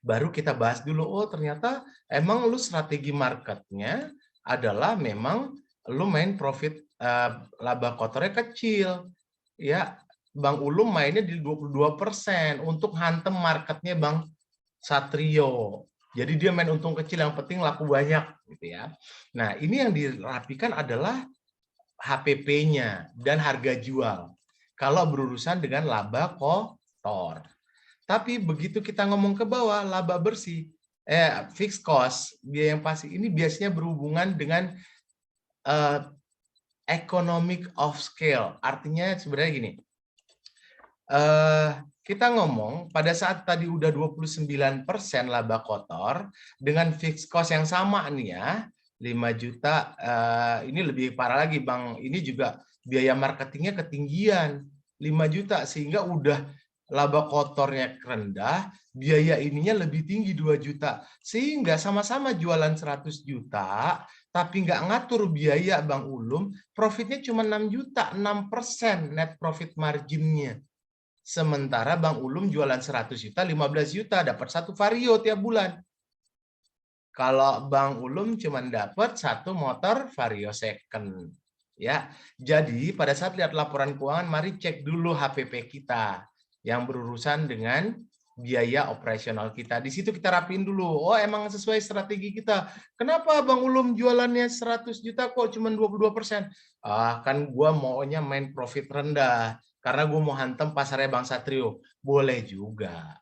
Baru kita bahas dulu, oh ternyata emang lu strategi marketnya adalah memang lu main profit laba kotornya kecil. Ya, Bang Ulum mainnya di 22% untuk hantem marketnya Bang Satrio. Jadi dia main untung kecil, yang penting laku banyak gitu ya. Nah, ini yang dirapikan adalah HPP-nya dan harga jual. Kalau berurusan dengan laba kotor. Tapi begitu kita ngomong ke bawah, laba bersih, fixed cost, biaya yang pasti, ini biasanya berhubungan dengan economic of scale. Artinya sebenarnya gini, kita ngomong pada saat tadi udah 29% laba kotor dengan fixed cost yang sama nih ya, 5 juta, ini lebih parah lagi Bang, ini juga biaya marketingnya ketinggian, 5 juta, sehingga udah laba kotornya rendah, biaya ininya lebih tinggi 2 juta, sehingga sama-sama jualan 100 juta, tapi nggak ngatur biaya Bang Ulum, profitnya cuma 6 juta, 6% net profit marginnya. Sementara Bang Ulum jualan 100 juta, 15 juta, dapat satu vario tiap bulan. Kalau Bang Ulum cuma dapat satu motor vario second. Ya, jadi pada saat lihat laporan keuangan, mari cek dulu HPP kita yang berurusan dengan biaya operasional kita. Di situ kita rapiin dulu. Oh, emang sesuai strategi kita. Kenapa Bang Ulum jualannya 100 juta kok cuma 22%? Kan gua maunya main profit rendah. Karena gue mau hantem pasarnya Bang Satrio. Boleh juga.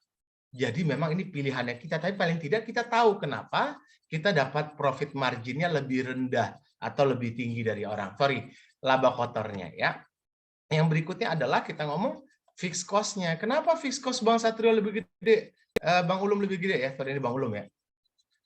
Jadi memang ini pilihannya kita. Tapi paling tidak kita tahu kenapa kita dapat profit marginnya lebih rendah atau lebih tinggi dari orang. Sorry, laba kotornya ya. Yang berikutnya adalah kita ngomong fixed cost-nya. Kenapa fixed cost Bang Satrio lebih gede? Bang Ulum lebih gede ya. Sorry, ini Bang Ulum ya.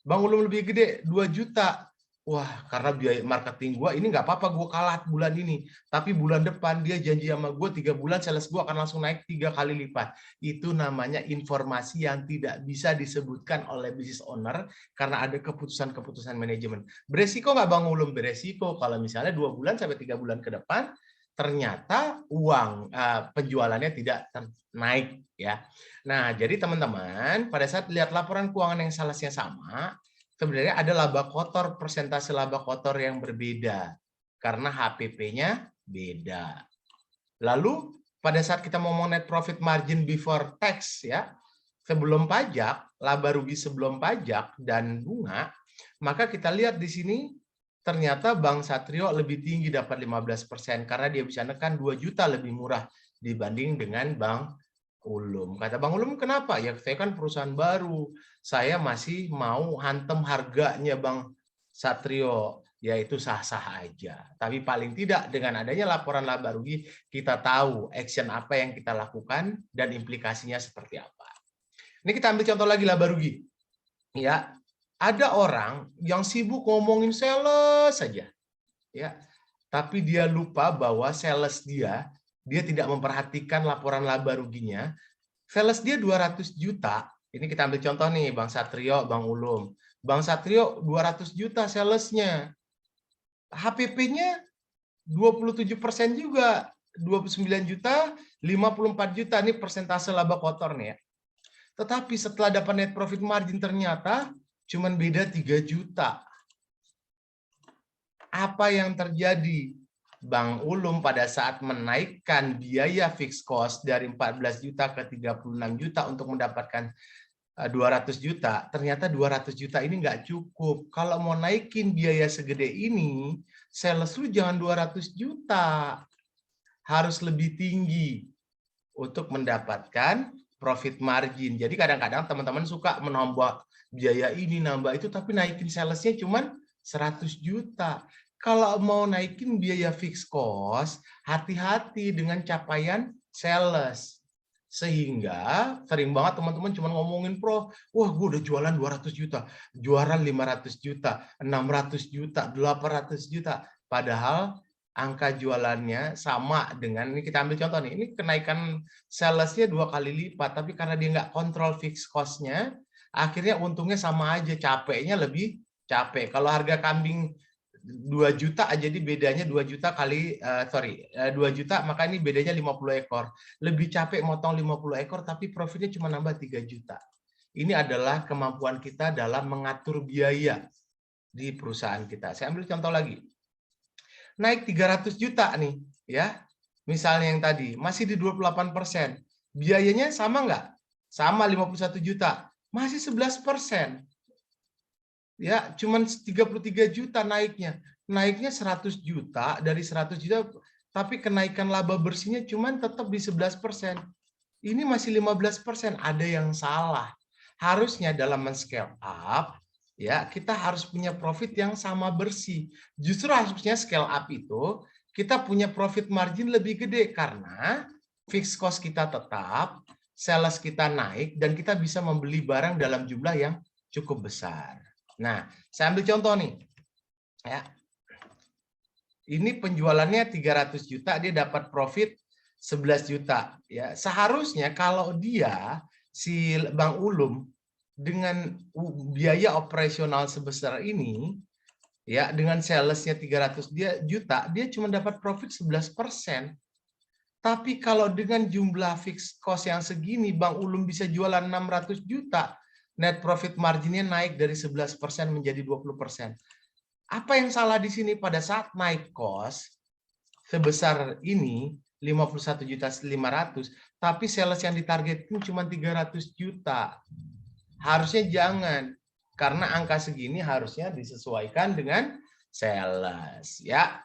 Bang Ulum lebih gede, 2 juta. Wah, karena biaya marketing gue, ini nggak apa-apa gue kalah bulan ini. Tapi bulan depan dia janji sama gue 3 bulan sales gue akan langsung naik 3 kali lipat. Itu namanya informasi yang tidak bisa disebutkan oleh business owner karena ada keputusan-keputusan manajemen. Beresiko nggak Bang Ulum? Beresiko kalau misalnya 2 bulan sampai 3 bulan ke depan, ternyata uang penjualannya tidak naik ya. Nah, jadi teman-teman pada saat lihat laporan keuangan yang salesnya sama, sebenarnya ada laba kotor, persentase laba kotor yang berbeda karena HPP-nya beda. Lalu pada saat kita ngomong net profit margin before tax ya, sebelum pajak, laba rugi sebelum pajak dan bunga, maka kita lihat di sini ternyata Bang Satrio lebih tinggi dapat 15% karena dia bisa nekan 2 juta lebih murah dibanding dengan Bang Ulum. Kata Bang Ulum, kenapa? Ya saya kan perusahaan baru, saya masih mau hantem harganya Bang Satrio, yaitu sah-sah aja. Tapi paling tidak dengan adanya laporan laba rugi, kita tahu action apa yang kita lakukan dan implikasinya seperti apa. Ini kita ambil contoh lagi laba rugi. Ya, ada orang yang sibuk ngomongin sales saja, ya, tapi dia lupa bahwa sales dia tidak memperhatikan laporan laba ruginya. Sales dia 200 juta. Ini kita ambil contoh nih, Bang Satrio, Bang Ulum. Bang Satrio 200 juta salesnya. HPP-nya 27% juga. 29 juta, 54 juta. Ini persentase laba kotor nih ya. Tetapi setelah dapat net profit margin ternyata cuman beda 3 juta. Apa yang terjadi? Bang Ulum pada saat menaikkan biaya fixed cost dari 14 juta ke 36 juta untuk mendapatkan 200 juta, ternyata 200 juta ini nggak cukup. Kalau mau naikin biaya segede ini, sales lu jangan 200 juta. Harus lebih tinggi. untuk mendapatkan profit margin. Jadi kadang-kadang teman-teman suka menambah biaya ini, nambah itu, tapi naikin salesnya cuman 100 juta. Kalau mau naikin biaya fixed cost, hati-hati dengan capaian sales. Sehingga sering banget teman-teman cuma ngomongin wah gue udah jualan 200 juta, jualan 500 juta, 600 juta, 800 juta. Padahal angka jualannya sama dengan, ini kita ambil contoh nih, ini kenaikan salesnya 2 kali lipat, tapi karena dia nggak kontrol fixed cost-nya, akhirnya untungnya sama aja, capeknya lebih capek. Kalau harga kambing 2 juta jadi bedanya 2 juta kali 2 juta, maka ini bedanya 50 ekor. Lebih capek motong 50 ekor tapi profitnya cuma nambah 3 juta. Ini adalah kemampuan kita dalam mengatur biaya di perusahaan kita. Saya ambil contoh lagi. Naik 300 juta nih, ya. Misalnya yang tadi masih di 28%. Biayanya sama nggak? Sama 51 juta. Masih 11%. Ya, cuman 33 juta naiknya. Naiknya 100 juta, dari 100 juta, tapi kenaikan laba bersihnya cuman tetap di 11%. Ini masih 15%, ada yang salah. Harusnya dalam men-scale up, ya, kita harus punya profit yang sama bersih. Justru harusnya scale up itu kita punya profit margin lebih gede karena fixed cost kita tetap, sales kita naik, dan kita bisa membeli barang dalam jumlah yang cukup besar. Nah, saya ambil contoh nih. Ya. Ini penjualannya 300 juta, dia dapat profit 11 juta. Ya, seharusnya kalau dia, si Bang Ulum, dengan biaya operasional sebesar ini, ya, dengan salesnya 300 juta, dia cuma dapat profit 11%. Tapi kalau dengan jumlah fixed cost yang segini, Bang Ulum bisa jualan 600 juta, net profit marginnya naik dari 11% menjadi 20%. Apa yang salah di sini? Pada saat naik cost sebesar ini 51.500.000, tapi sales yang ditargetkan cuma 300 juta. Harusnya jangan, karena angka segini harusnya disesuaikan dengan sales, ya.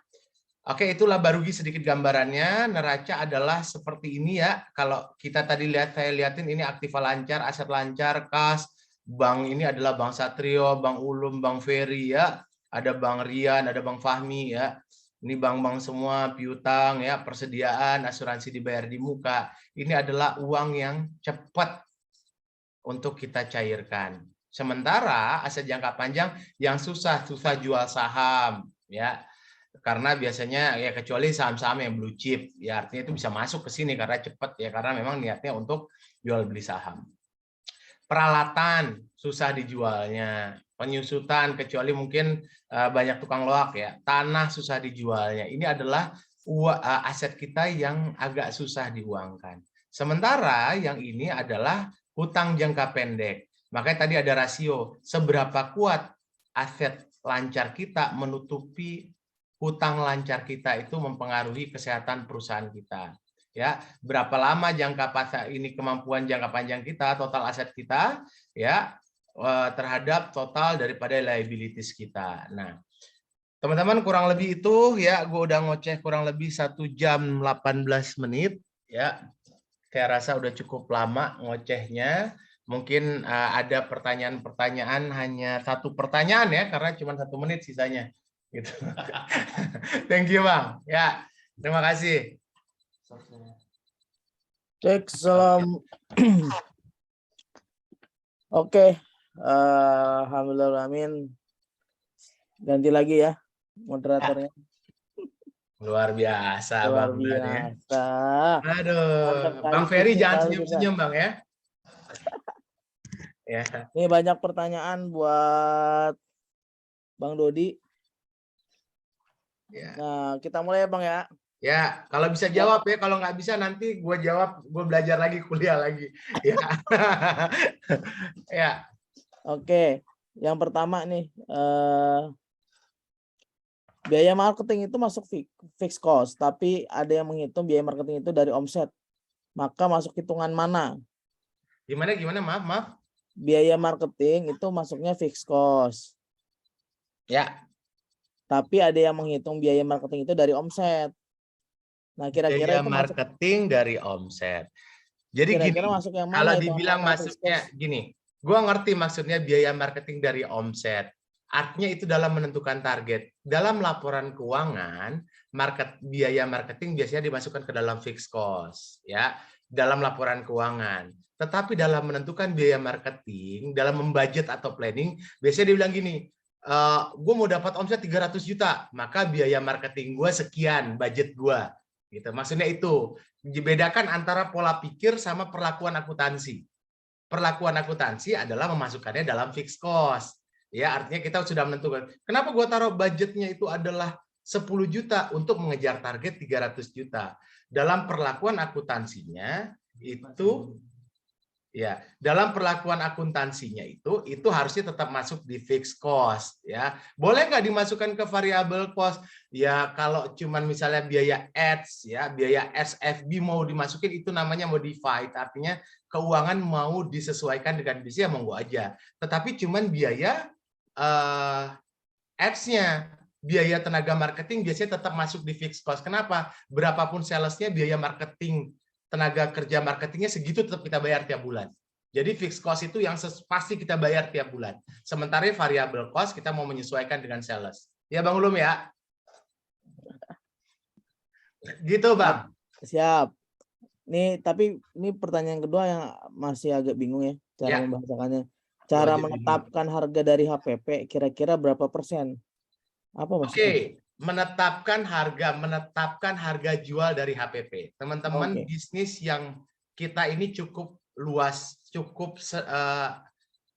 Oke, itulah Barugi sedikit gambarannya. Neraca adalah seperti ini ya. Kalau kita tadi lihat, saya lihatin ini aktiva lancar, aset lancar, kas. Bank ini adalah Bank Satrio, Bank Ulum, Bank Ferry ya. Ada Bank Rian, ada Bank Fahmi ya. Ini bank-bank semua, piutang ya, persediaan, asuransi dibayar di muka. Ini adalah uang yang cepat untuk kita cairkan. Sementara aset jangka panjang yang susah jual saham ya. Karena biasanya ya, kecuali saham-saham yang blue chip ya, artinya itu bisa masuk ke sini karena cepat ya, karena memang niatnya untuk jual beli saham. Peralatan susah dijualnya, penyusutan kecuali mungkin banyak tukang loak ya, tanah susah dijualnya. Ini adalah aset kita yang agak susah diuangkan. Sementara yang ini adalah hutang jangka pendek. Makanya tadi ada rasio, seberapa kuat aset lancar kita menutupi hutang lancar kita, itu mempengaruhi kesehatan perusahaan kita. Ya, berapa lama jangka pasar ini, kemampuan jangka panjang kita, total aset kita ya terhadap total daripada liabilities kita. Nah, teman-teman, kurang lebih itu ya, gue udah ngoceh kurang lebih 1 jam 18 menit ya. Saya rasa udah cukup lama ngocehnya. Mungkin ada pertanyaan-pertanyaan, hanya 1 pertanyaan ya, karena cuma 1 menit sisanya. Gitu. Thank you Bang. Ya, terima kasih. Cek salam. Oke, alhamdulillah, amin. Ganti lagi ya moderatornya. Luar biasa Luar Bang. Ya. biasa. Aduh, Bang Ferry jangan senyum-senyum Bang ya. Ya. Ini banyak pertanyaan buat Bang Dodi. Ya. Nah, kita mulai ya Bang ya. Ya, kalau bisa jawab ya, kalau nggak bisa nanti gue jawab, gue belajar lagi, kuliah lagi. Ya. Ya. Oke, yang pertama nih, biaya marketing itu masuk fixed cost, tapi ada yang menghitung biaya marketing itu dari omset. Maka masuk hitungan mana? Gimana? Maaf. Biaya marketing itu masuknya fixed cost. Ya. Tapi ada yang menghitung biaya marketing itu dari omset. Nah, kira-kira Biaya itu masuk marketing dari omset. Jadi gini, kira-kira masuk yang kalau mana dibilang hitungan fixed masuknya cost? gini, gua ngerti maksudnya biaya marketing dari omset. Artinya itu dalam menentukan target. Dalam laporan keuangan, biaya marketing biasanya dimasukkan ke dalam fixed cost, ya, dalam laporan keuangan. Tetapi dalam menentukan biaya marketing, dalam membudget atau planning, biasanya dibilang gini, gue mau dapat omset 300 juta, maka biaya marketing gue sekian, budget gue. Gitu. Maksudnya itu, dibedakan antara pola pikir sama perlakuan akuntansi. Perlakuan akuntansi adalah memasukkannya dalam fixed cost. Ya, artinya kita sudah menentukan. Kenapa gue taruh budgetnya itu adalah 10 juta untuk mengejar target 300 juta. Dalam perlakuan akuntansinya itu ya, dalam perlakuan akuntansinya itu harusnya tetap masuk di fixed cost, ya. Boleh nggak dimasukkan ke variable cost? Ya, kalau cuman misalnya biaya ads, ya, biaya SFB mau dimasukin itu namanya modified, artinya keuangan mau disesuaikan dengan bisnis, ya monggo aja. Tetapi cuman biaya ads-nya, biaya tenaga marketing biasanya tetap masuk di fixed cost. Kenapa? Berapapun salesnya, biaya marketing, tenaga kerja marketingnya segitu tetap kita bayar tiap bulan. Jadi fixed cost itu yang pasti kita bayar tiap bulan. Sementara variable cost kita mau menyesuaikan dengan sales. Ya Bang Ulum ya? Gitu Bang. Siap. Nih, tapi ini pertanyaan kedua yang masih agak bingung ya cara Ya. membahasakannya. Cara Wajib menetapkan harga dari HPP kira-kira berapa persen? Apa maksudnya? Oke, menetapkan harga jual dari HPP. Teman-teman, Oke. bisnis yang kita ini cukup luas, cukup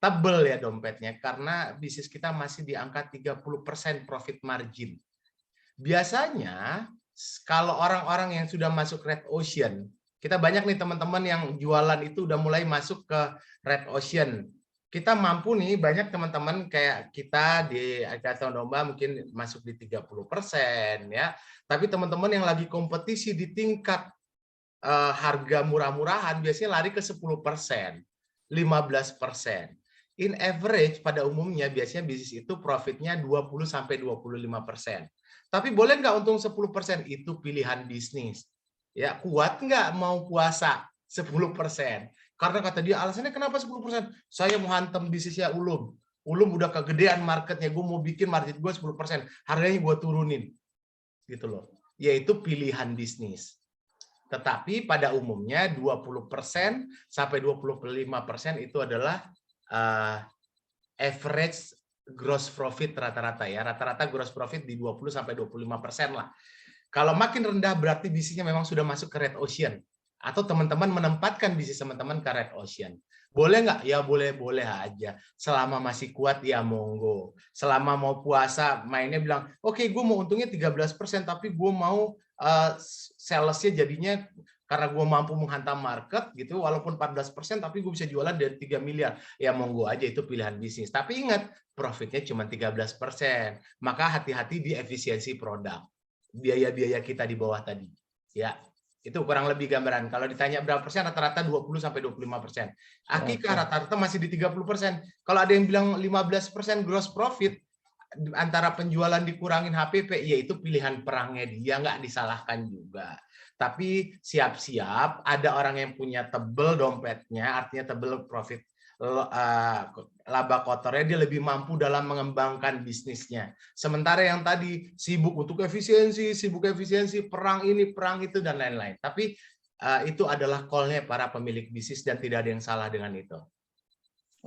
tebel ya dompetnya, karena bisnis kita masih di angka 30% profit margin. Biasanya kalau orang-orang yang sudah masuk red ocean, kita banyak nih teman-teman yang jualan itu udah mulai masuk ke red ocean. Kita mampu nih, banyak teman-teman kayak kita di Angkatan Domba mungkin masuk di 30% ya. Tapi teman-teman yang lagi kompetisi di tingkat harga murah-murahan biasanya lari ke 10%, 15%. In average pada umumnya biasanya bisnis itu profitnya 20-25%. Tapi boleh nggak untung 10%? Itu pilihan bisnis. Ya, kuat nggak mau puasa 10%? Karena kata dia, alasannya kenapa 10%? Saya mau hantam bisnisnya Ulum. Ulum udah kegedean marketnya, gue mau bikin margin gue 10%. Harganya gue turunin. Gitu loh. Yaitu pilihan bisnis. Tetapi pada umumnya 20% sampai 25% itu adalah average gross profit rata-rata ya. Rata-rata gross profit di 20 sampai 25% lah. Kalau makin rendah berarti bisnisnya memang sudah masuk ke red ocean. Atau teman-teman menempatkan bisnis teman-teman ke red ocean. Boleh nggak? Ya boleh-boleh aja. Selama masih kuat ya monggo. Selama mau puasa mainnya bilang, oke, gue mau untungnya 13%, tapi gue mau salesnya jadinya karena gue mampu menghantam market gitu, walaupun 14%, tapi gue bisa jualan dari 3 miliar. Ya monggo aja, itu pilihan bisnis. Tapi ingat, profitnya cuma 13%. Maka hati-hati di efisiensi produk. Biaya-biaya kita di bawah tadi. Ya. Itu kurang lebih gambaran. Kalau ditanya berapa persen, rata-rata 20-25%. Akikah rata-rata masih di 30%. Kalau ada yang bilang 15% gross profit, antara penjualan dikurangin HPP, yaitu pilihan perangnya dia, nggak disalahkan juga. Tapi siap-siap ada orang yang punya tebel dompetnya, artinya tebel profit laba kotornya, dia lebih mampu dalam mengembangkan bisnisnya. Sementara yang tadi sibuk untuk efisiensi, perang ini, perang itu, dan lain-lain. Tapi itu adalah call-nya para pemilik bisnis dan tidak ada yang salah dengan itu.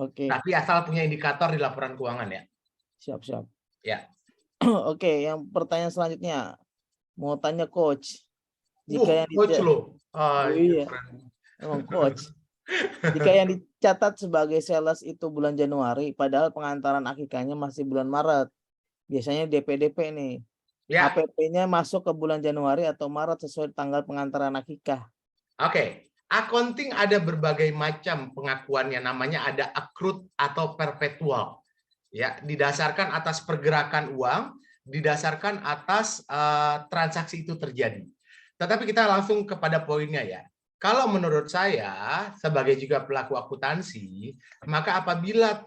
Oke. Tapi asal punya indikator di laporan keuangan ya. Siap-siap. Ya. Oke, yang pertanyaan selanjutnya. Mau tanya coach. Jika yang coach lo. iya. Emang coach. Jika yang dicatat sebagai sales itu bulan Januari, padahal pengantaran akikahnya masih bulan Maret. Biasanya DP-DP nih. Ya. HPP-nya masuk ke bulan Januari atau Maret sesuai tanggal pengantaran akikah. Oke. Accounting ada berbagai macam pengakuannya, namanya ada accrued atau perpetual. Ya, didasarkan atas pergerakan uang, didasarkan atas transaksi itu terjadi. Tetapi kita langsung kepada poinnya ya. Kalau menurut saya, sebagai juga pelaku akuntansi, maka apabila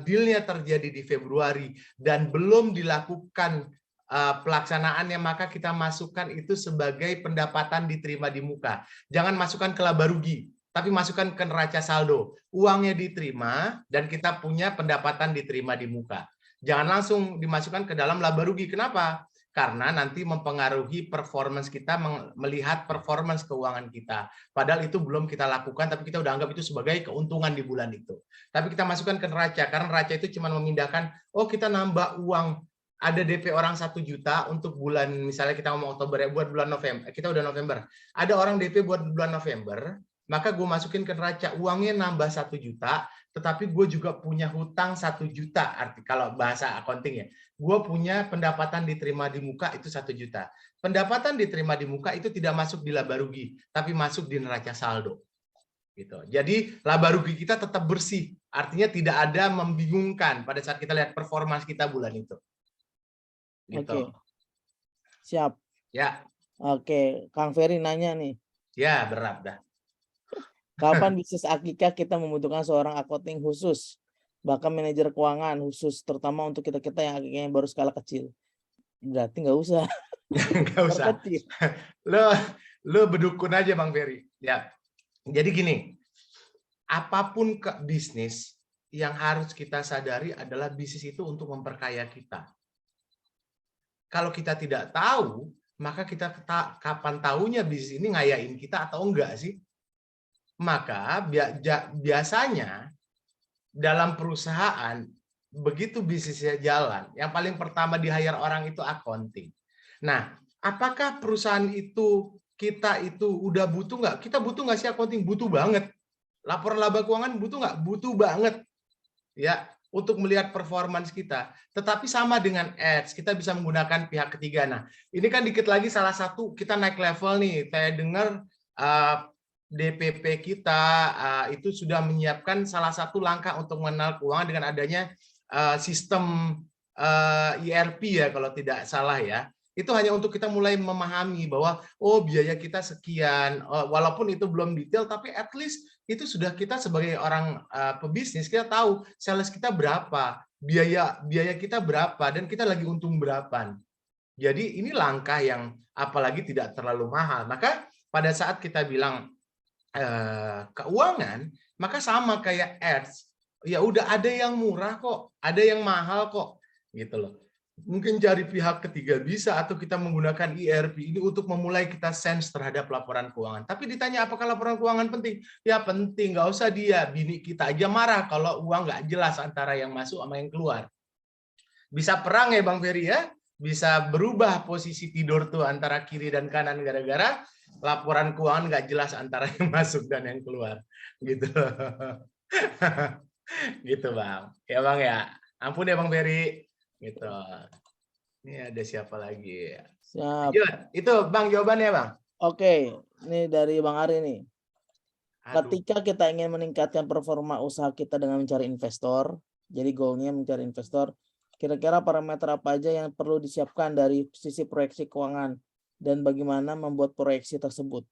dealnya terjadi di Februari dan belum dilakukan pelaksanaannya, maka kita masukkan itu sebagai pendapatan diterima di muka. Jangan masukkan ke laba rugi, tapi masukkan ke neraca saldo. Uangnya diterima dan kita punya pendapatan diterima di muka. Jangan langsung dimasukkan ke dalam laba rugi. Kenapa? Karena nanti mempengaruhi performance kita, melihat performance keuangan kita. Padahal itu belum kita lakukan, tapi kita udah anggap itu sebagai keuntungan di bulan itu. Tapi kita masukkan ke neraca, karena neraca itu cuma memindahkan, oh kita nambah uang, ada DP orang 1 juta untuk bulan, misalnya kita ngomong Oktober ya, buat bulan November, kita udah November. Ada orang DP buat bulan November, maka gue masukin ke neraca, uangnya nambah 1 juta, tetapi gue juga punya hutang 1 juta, arti kalau bahasa accounting ya. Gue punya pendapatan diterima di muka itu 1 juta. Pendapatan diterima di muka itu tidak masuk di laba rugi, tapi masuk di neraca saldo. Gitu. Jadi laba rugi kita tetap bersih, artinya tidak ada membingungkan pada saat kita lihat performa kita bulan itu. Gitu. Oke. Siap. Ya. Oke, Kang Ferry nanya nih. Ya, berat dah. Kapan bisnis Akika kita membutuhkan seorang accounting khusus, bahkan manajer keuangan khusus, terutama untuk kita-kita yang Akikanya baru skala kecil? Berarti nggak usah. Nggak usah. Lo berdukun aja Bang Ferry. Ya. Jadi gini, apapun ke bisnis yang harus kita sadari adalah bisnis itu untuk memperkaya kita. Kalau kita tidak tahu, maka kita kapan tahunya bisnis ini ngayain kita atau enggak sih? Maka biasanya dalam perusahaan, begitu bisnisnya jalan, yang paling pertama di-hire orang itu accounting. Nah, apakah perusahaan itu, kita itu udah butuh nggak? Kita butuh nggak sih accounting? Butuh banget. Laporan laba keuangan butuh nggak? Butuh banget. Ya, untuk melihat performance kita. Tetapi sama dengan ads, kita bisa menggunakan pihak ketiga. Nah, ini kan dikit lagi salah satu kita naik level nih. Saya dengar DPP kita itu sudah menyiapkan salah satu langkah untuk mengenal keuangan dengan adanya sistem ERP ya kalau tidak salah ya. Itu hanya untuk kita mulai memahami bahwa oh biaya kita sekian, walaupun itu belum detail tapi at least itu sudah kita sebagai orang pebisnis kita tahu sales kita berapa, biaya kita berapa dan kita lagi untung berapa. Jadi ini langkah yang apalagi tidak terlalu mahal. Maka pada saat kita bilang keuangan, maka sama kayak ads. Ya udah ada yang murah kok, ada yang mahal kok, gitu loh. Mungkin cari pihak ketiga bisa atau kita menggunakan ERP ini untuk memulai kita sense terhadap laporan keuangan. Tapi ditanya apakah laporan keuangan penting? Ya penting, nggak usah dia. Bini kita aja marah kalau uang nggak jelas antara yang masuk sama yang keluar. Bisa perang ya Bang Ferry ya? Bisa berubah posisi tidur tuh antara kiri dan kanan gara-gara laporan keuangan nggak jelas antara yang masuk dan yang keluar, gitu. Gitu Bang. Ya Bang ya. Ampun ya Bang Ferry. Gitu. Ini ada siapa lagi? Siap. Itu Bang jawabannya Bang. Oke, ini dari Bang Ari nih. Aduh. Ketika kita ingin meningkatkan performa usaha kita dengan mencari investor, jadi goalnya mencari investor, kira-kira parameter apa aja yang perlu disiapkan dari sisi proyeksi keuangan dan bagaimana membuat proyeksi tersebut?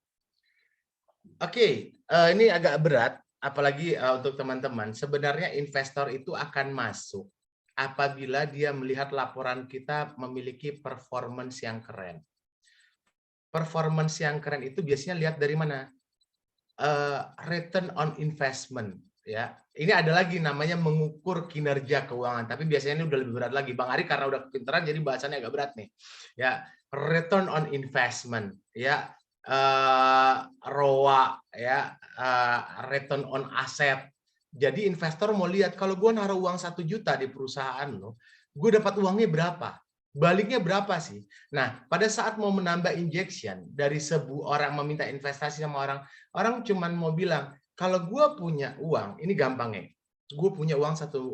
Oke, ini agak berat, apalagi untuk teman-teman. Sebenarnya investor itu akan masuk apabila dia melihat laporan kita memiliki performance yang keren. Performance yang keren itu biasanya lihat dari mana? Return on investment. Ya, ini ada lagi namanya mengukur kinerja keuangan. Tapi biasanya ini udah lebih berat lagi. Bang Ari karena udah kepintaran jadi bahasannya agak berat nih. Ya, return on investment. Ya, ROA. Ya, return on asset. Jadi investor mau lihat kalau gue naruh uang 1 juta di perusahaan lo, gue dapat uangnya berapa? Baliknya berapa sih? Nah, pada saat mau menambah injection dari orang meminta investasi sama orang cuman mau bilang, kalau gue punya uang, ini gampangnya, gue punya uang 100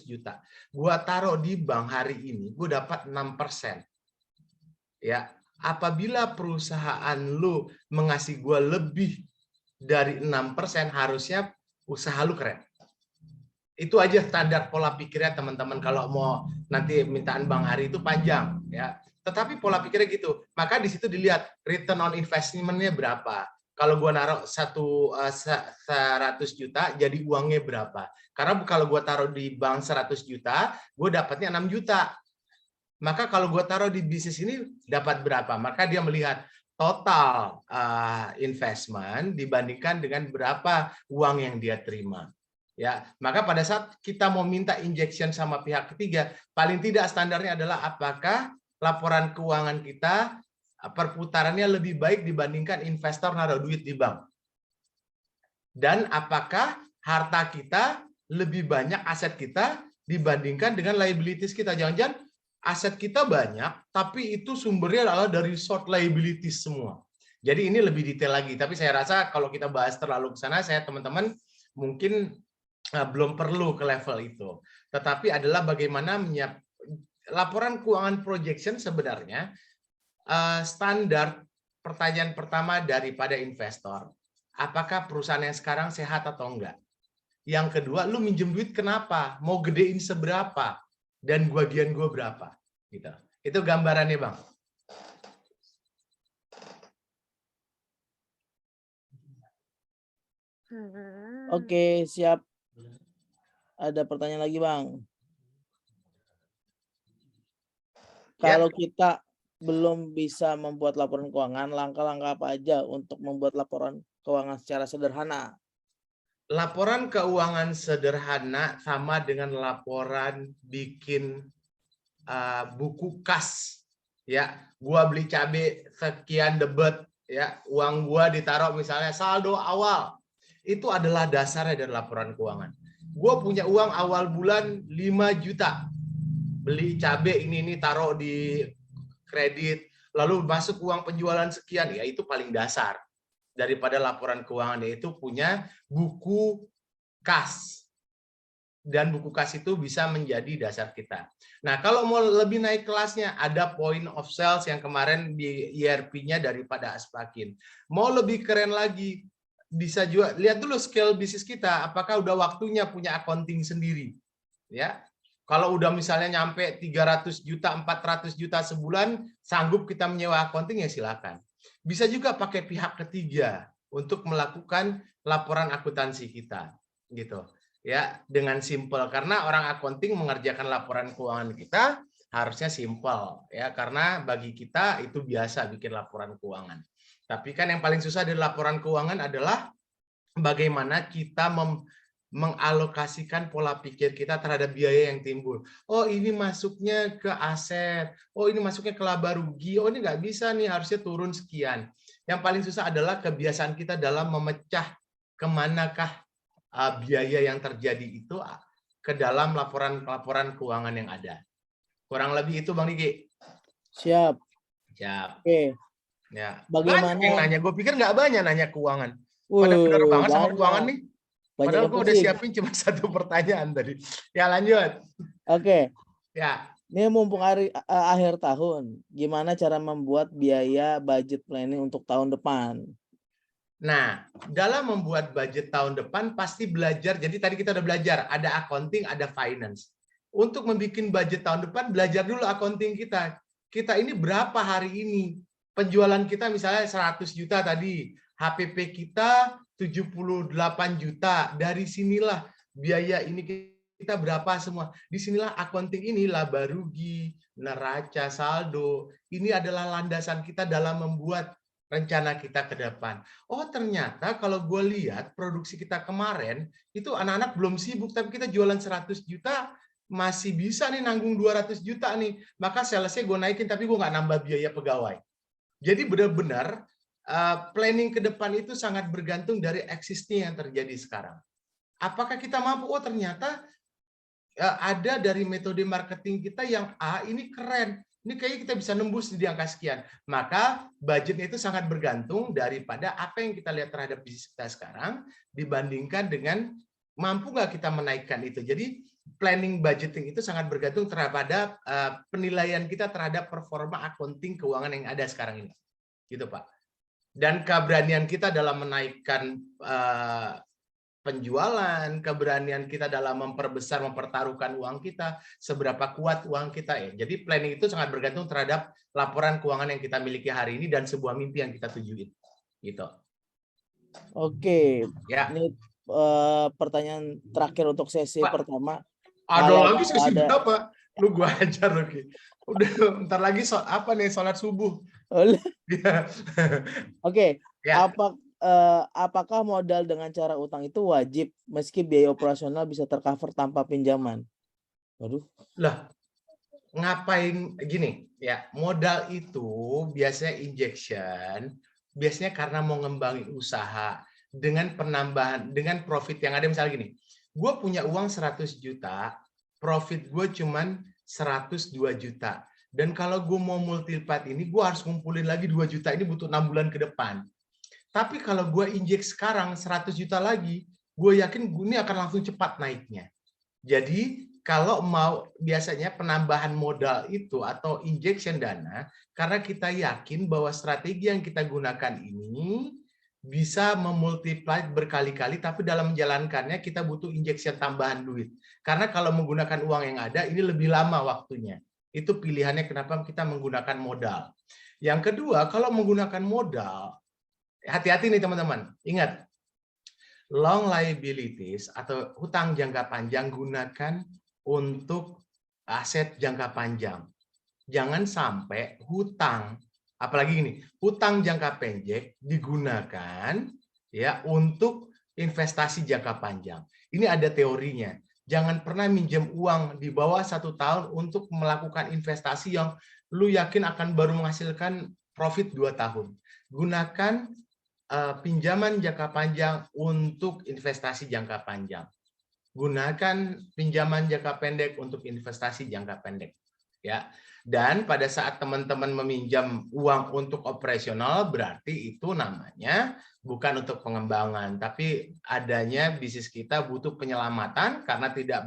juta, gue taruh di bank hari ini, gue dapat 6%. Ya, apabila perusahaan lo mengasih gue lebih dari 6%, harusnya usaha lu keren. Itu aja standar pola pikirnya teman-teman kalau mau nanti mintaan Bang Hari itu panjang ya. Tetapi pola pikirnya gitu. Maka di situ dilihat return on investment-nya berapa. Kalau gua naruh 100 juta jadi uangnya berapa. Karena kalau gua taruh di bank 100 juta, gua dapatnya 6 juta. maka kalau gue taruh di bisnis ini dapat berapa? Maka dia melihat total investment dibandingkan dengan berapa uang yang dia terima. Ya, maka pada saat kita mau minta injection sama pihak ketiga, paling tidak standarnya adalah apakah laporan keuangan kita perputarannya lebih baik dibandingkan investor naruh duit di bank. Dan apakah harta kita lebih banyak aset kita dibandingkan dengan liabilities kita. Jangan-jangan aset kita banyak, tapi itu sumbernya adalah dari short liabilities semua. Jadi ini lebih detail lagi. Tapi saya rasa kalau kita bahas terlalu ke sana, saya teman-teman mungkin belum perlu ke level itu. Tetapi adalah bagaimana laporan keuangan projection sebenarnya standar pertanyaan pertama daripada investor. Apakah perusahaan yang sekarang sehat atau enggak? Yang kedua, lu minjem duit kenapa? Mau gedein seberapa? Dan bagian gue berapa? Gitu. Itu gambarannya, Bang. Oke, siap. Ada pertanyaan lagi, Bang? Kalau kita belum bisa membuat laporan keuangan, langkah-langkah apa aja untuk membuat laporan keuangan secara sederhana? Laporan keuangan sederhana sama dengan laporan bikin buku kas. Ya, gua beli cabai sekian debet, ya, uang gua ditaruh misalnya saldo awal. Itu adalah dasarnya dari laporan keuangan. Gua punya uang awal bulan 5 juta. Beli cabai ini taruh di kredit, lalu masuk uang penjualan sekian, ya itu paling dasar daripada laporan keuangan, yaitu punya buku kas. Dan buku kas itu bisa menjadi dasar kita. Nah, kalau mau lebih naik kelasnya, ada point of sales yang kemarin di ERP-nya daripada Aspakin. Mau lebih keren lagi, bisa juga lihat dulu scale bisnis kita, apakah udah waktunya punya accounting sendiri. Ya, kalau udah misalnya nyampe 300 juta, 400 juta sebulan, sanggup kita menyewa accounting, ya silakan. Bisa juga pakai pihak ketiga untuk melakukan laporan akuntansi kita, gitu. Ya, dengan simple, karena orang accounting mengerjakan laporan keuangan kita harusnya simple, ya, karena bagi kita itu biasa bikin laporan keuangan. Tapi kan yang paling susah dari laporan keuangan adalah bagaimana kita mengalokasikan pola pikir kita terhadap biaya yang timbul. Oh, ini masuknya ke aset. Oh, ini masuknya ke laba rugi. Oh, ini nggak bisa nih, harusnya turun sekian. Yang paling susah adalah kebiasaan kita dalam memecah kemanakah biaya yang terjadi itu ke dalam laporan keuangan yang ada. Kurang lebih itu, Bang Diki. Siap. Siap. Oke. Ya. Bagaimana? Banyak yang nanya. Gue pikir nggak banyak nanya keuangan. Pada benar banget sama keuangan nih. Padahal gue udah siapin cuma satu pertanyaan tadi. Ya, lanjut. Oke. Ya. Ini mumpung akhir tahun, gimana cara membuat biaya budget planning untuk tahun depan? Nah, dalam membuat budget tahun depan pasti belajar. Jadi tadi kita udah belajar, ada accounting, ada finance. Untuk membuat budget tahun depan, belajar dulu accounting kita. Kita ini berapa hari ini? Penjualan kita misalnya 100 juta tadi. HPP kita 78 juta. Dari sinilah biaya ini kita berapa semua. Disinilah accounting ini laba rugi, neraca, saldo. Ini adalah landasan kita dalam membuat rencana kita ke depan. Oh, ternyata kalau gue lihat produksi kita kemarin, itu anak-anak belum sibuk, tapi kita jualan 100 juta, masih bisa nih nanggung 200 juta nih. Maka salesnya gue naikin, tapi gue nggak nambah biaya pegawai. Jadi benar-benar planning ke depan itu sangat bergantung dari existing yang terjadi sekarang. Apakah kita mampu? Oh, ternyata ada dari metode marketing kita yang ini keren. Ini kayaknya kita bisa nembus di angka sekian. Maka budgetnya itu sangat bergantung daripada apa yang kita lihat terhadap bisnis kita sekarang dibandingkan dengan mampu nggak kita menaikkan itu. Jadi planning budgeting itu sangat bergantung terhadap penilaian kita terhadap performa accounting keuangan yang ada sekarang ini. Gitu, Pak. Dan keberanian kita dalam menaikkan penjualan, keberanian kita dalam memperbesar, mempertaruhkan uang kita, seberapa kuat uang kita ya. Jadi planning itu sangat bergantung terhadap laporan keuangan yang kita miliki hari ini dan sebuah mimpi yang kita tujuin. Gitu. Oke. Ya. Ini pertanyaan terakhir untuk sesi Pak, pertama. ada lagi sesi berapa? Lu gua ajar lagi. Udah bentar lagi apa nih sholat subuh. Ya. Oke, Ya. apakah modal dengan cara utang itu wajib meski biaya operasional bisa tercover tanpa pinjaman? Waduh. Lah, ngapain gini ya, modal itu biasanya injection, biasanya karena mau ngembangin usaha dengan penambahan, dengan profit yang ada. Misalnya gini, gue punya uang 100 juta, profit gue cuman 102 juta. Dan kalau gue mau multiply ini, gue harus ngumpulin lagi 2 juta, ini butuh 6 bulan ke depan. Tapi kalau gue injek sekarang 100 juta lagi, gue yakin ini akan langsung cepat naiknya. Jadi kalau mau biasanya penambahan modal itu atau injection dana, karena kita yakin bahwa strategi yang kita gunakan ini bisa memultiply berkali-kali, tapi dalam menjalankannya kita butuh injection tambahan duit. Karena kalau menggunakan uang yang ada, ini lebih lama waktunya. Itu pilihannya kenapa kita menggunakan modal. Yang kedua, kalau menggunakan modal, hati-hati nih teman-teman. Ingat, long liabilities atau hutang jangka panjang gunakan untuk aset jangka panjang. Jangan sampai hutang, apalagi ini, hutang jangka pendek digunakan ya untuk investasi jangka panjang. Ini ada teorinya. Jangan pernah minjem uang di bawah 1 tahun untuk melakukan investasi yang lu yakin akan baru menghasilkan profit 2 tahun. Gunakan pinjaman jangka panjang untuk investasi jangka panjang. Gunakan pinjaman jangka pendek untuk investasi jangka pendek. Ya. Dan pada saat teman-teman meminjam uang untuk operasional, berarti itu namanya bukan untuk pengembangan, tapi adanya bisnis kita butuh penyelamatan karena tidak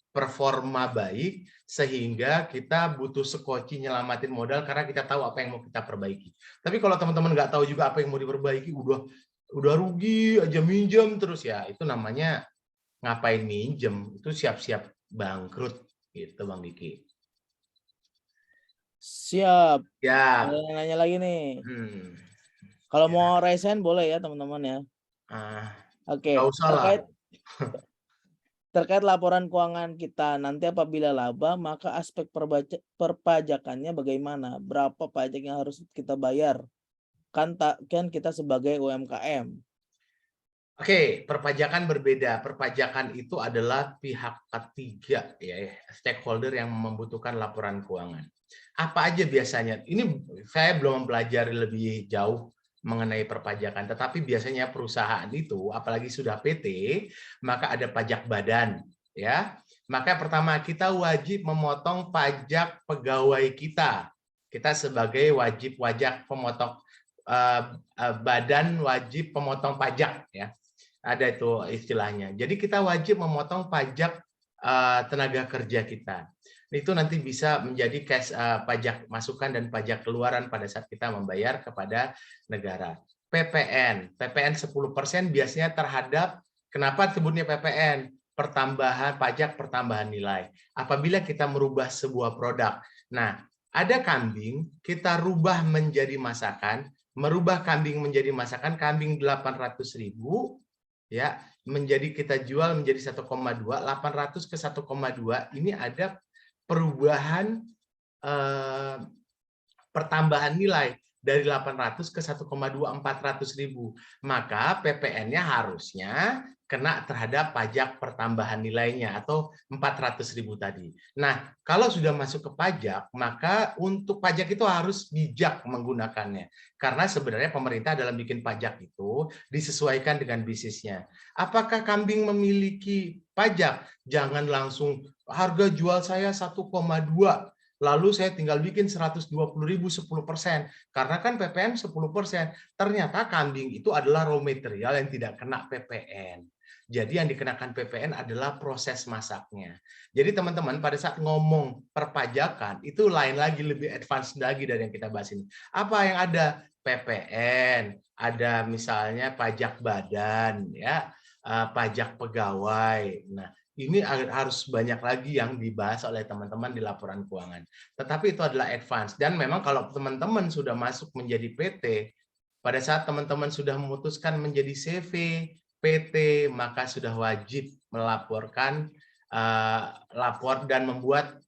performa baik, sehingga kita butuh sekoci nyelamatin modal karena kita tahu apa yang mau kita perbaiki. Tapi kalau teman-teman nggak tahu juga apa yang mau diperbaiki, udah rugi aja minjem terus, ya itu namanya ngapain minjem, itu siap-siap bangkrut gitu Bang Diki. Siap. Ya. Ada yang nanya lagi nih. Ya. Kalau mau resign boleh ya teman-teman ya. Oke. Nggak usah lah. Terkait laporan keuangan kita, nanti apabila laba, maka aspek perpajakannya bagaimana? Berapa pajak yang harus kita bayar? Kan kita sebagai UMKM. Oke, perpajakan berbeda. Perpajakan itu adalah pihak ketiga, ya, stakeholder yang membutuhkan laporan keuangan. Apa aja biasanya? Ini saya belum mempelajari lebih jauh mengenai perpajakan, tetapi biasanya perusahaan itu, apalagi sudah PT, maka ada pajak badan, ya. Maka pertama kita wajib memotong pajak pegawai kita. Kita sebagai wajib pemotong badan wajib pemotong pajak, ya. Ada itu istilahnya. Jadi kita wajib memotong pajak tenaga kerja kita. Itu nanti bisa menjadi cash pajak masukan dan pajak keluaran pada saat kita membayar kepada negara. PPN 10% biasanya terhadap, kenapa sebutnya PPN? Pajak pertambahan nilai. Apabila kita merubah sebuah produk. Nah, ada kambing, kita rubah menjadi masakan, merubah kambing menjadi masakan, kambing 800.000, ya, menjadi kita jual menjadi 1,2, 800 ke 1,2, ini ada perubahan pertambahan nilai dari 800 ke 1,2, 400.000. Maka PPN-nya harusnya kena terhadap pajak pertambahan nilainya atau 400.000 tadi. Nah, kalau sudah masuk ke pajak, maka untuk pajak itu harus bijak menggunakannya. Karena sebenarnya pemerintah dalam bikin pajak itu disesuaikan dengan bisnisnya. Apakah kambing memiliki pajak? Jangan langsung harga jual saya 1,2, lalu saya tinggal bikin 120.000 10%. Karena kan PPN 10%. Ternyata kambing itu adalah raw material yang tidak kena PPN. Jadi yang dikenakan PPN adalah proses masaknya. Jadi teman-teman pada saat ngomong perpajakan itu lain lagi, lebih advance lagi dari yang kita bahas ini. Apa yang ada? PPN, ada misalnya pajak badan, ya, pajak pegawai. Nah, ini harus banyak lagi yang dibahas oleh teman-teman di laporan keuangan. Tetapi itu adalah advance. Dan memang kalau teman-teman sudah masuk menjadi PT, pada saat teman-teman sudah memutuskan menjadi CV, PT, maka sudah wajib melaporkan lapor dan membuat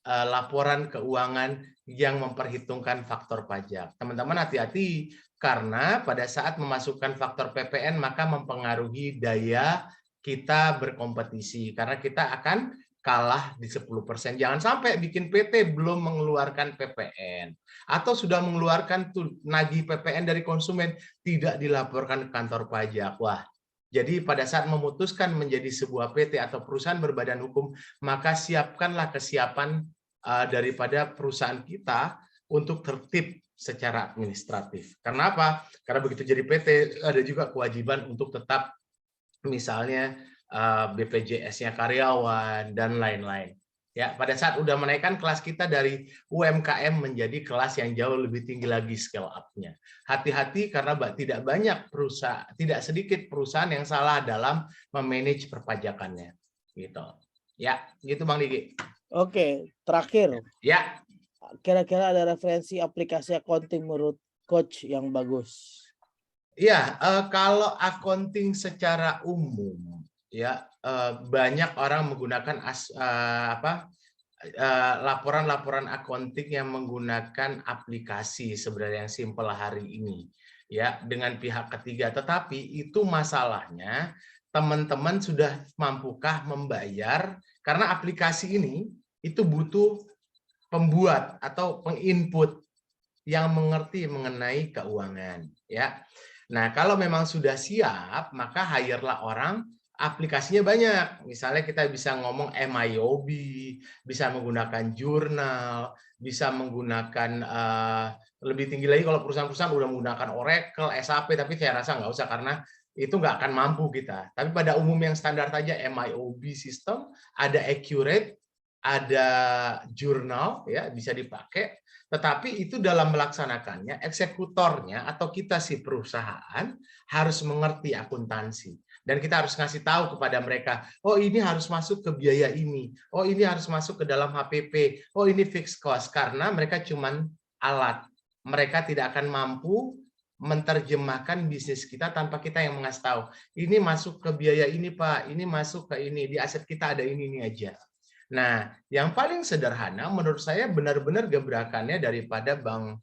laporan keuangan yang memperhitungkan faktor pajak. Teman-teman hati-hati karena pada saat memasukkan faktor PPN maka mempengaruhi daya kita berkompetisi karena kita akan kalah di 10%. Jangan sampai bikin PT belum mengeluarkan PPN atau sudah mengeluarkan nagih PPN dari konsumen tidak dilaporkan ke kantor pajak. Wah, jadi pada saat memutuskan menjadi sebuah PT atau perusahaan berbadan hukum, maka siapkanlah kesiapan daripada perusahaan kita untuk tertib secara administratif. Karena apa? Karena begitu jadi PT ada juga kewajiban untuk tetap misalnya BPJS-nya karyawan dan lain-lain. Ya, pada saat udah menaikkan kelas kita dari UMKM menjadi kelas yang jauh lebih tinggi lagi scale up-nya. Hati-hati karena tidak banyak perusahaan, tidak sedikit perusahaan yang salah dalam memanage perpajakannya. Gitu. Ya, gitu Bang Diki. Oke, terakhir. Ya. Kira-kira ada referensi aplikasi accounting menurut coach yang bagus? Iya, kalau accounting secara umum, ya banyak orang menggunakan laporan-laporan accounting yang menggunakan aplikasi sebenarnya yang simple hari ini, ya dengan pihak ketiga. Tetapi itu masalahnya teman-teman sudah mampukah membayar karena aplikasi ini itu butuh pembuat atau penginput yang mengerti mengenai keuangan, ya. Nah, kalau memang sudah siap, maka hire-lah orang, aplikasinya banyak. Misalnya kita bisa ngomong MIOB, bisa menggunakan jurnal, bisa menggunakan lebih tinggi lagi kalau perusahaan-perusahaan udah menggunakan Oracle, SAP, tapi saya rasa nggak usah karena itu nggak akan mampu kita. Tapi pada umum yang standar saja MIOB system, ada Accurate, ada jurnal, ya bisa dipakai. Tetapi itu dalam melaksanakannya, eksekutornya atau kita si perusahaan harus mengerti akuntansi. Dan kita harus ngasih tahu kepada mereka, oh ini harus masuk ke biaya ini, oh ini harus masuk ke dalam HPP, oh ini fixed cost. Karena mereka cuman alat. Mereka tidak akan mampu menerjemahkan bisnis kita tanpa kita yang mengasih tahu. Ini masuk ke biaya ini Pak, ini masuk ke ini, di aset kita ada ini aja. Nah, yang paling sederhana menurut saya benar-benar gebrakannya daripada Bang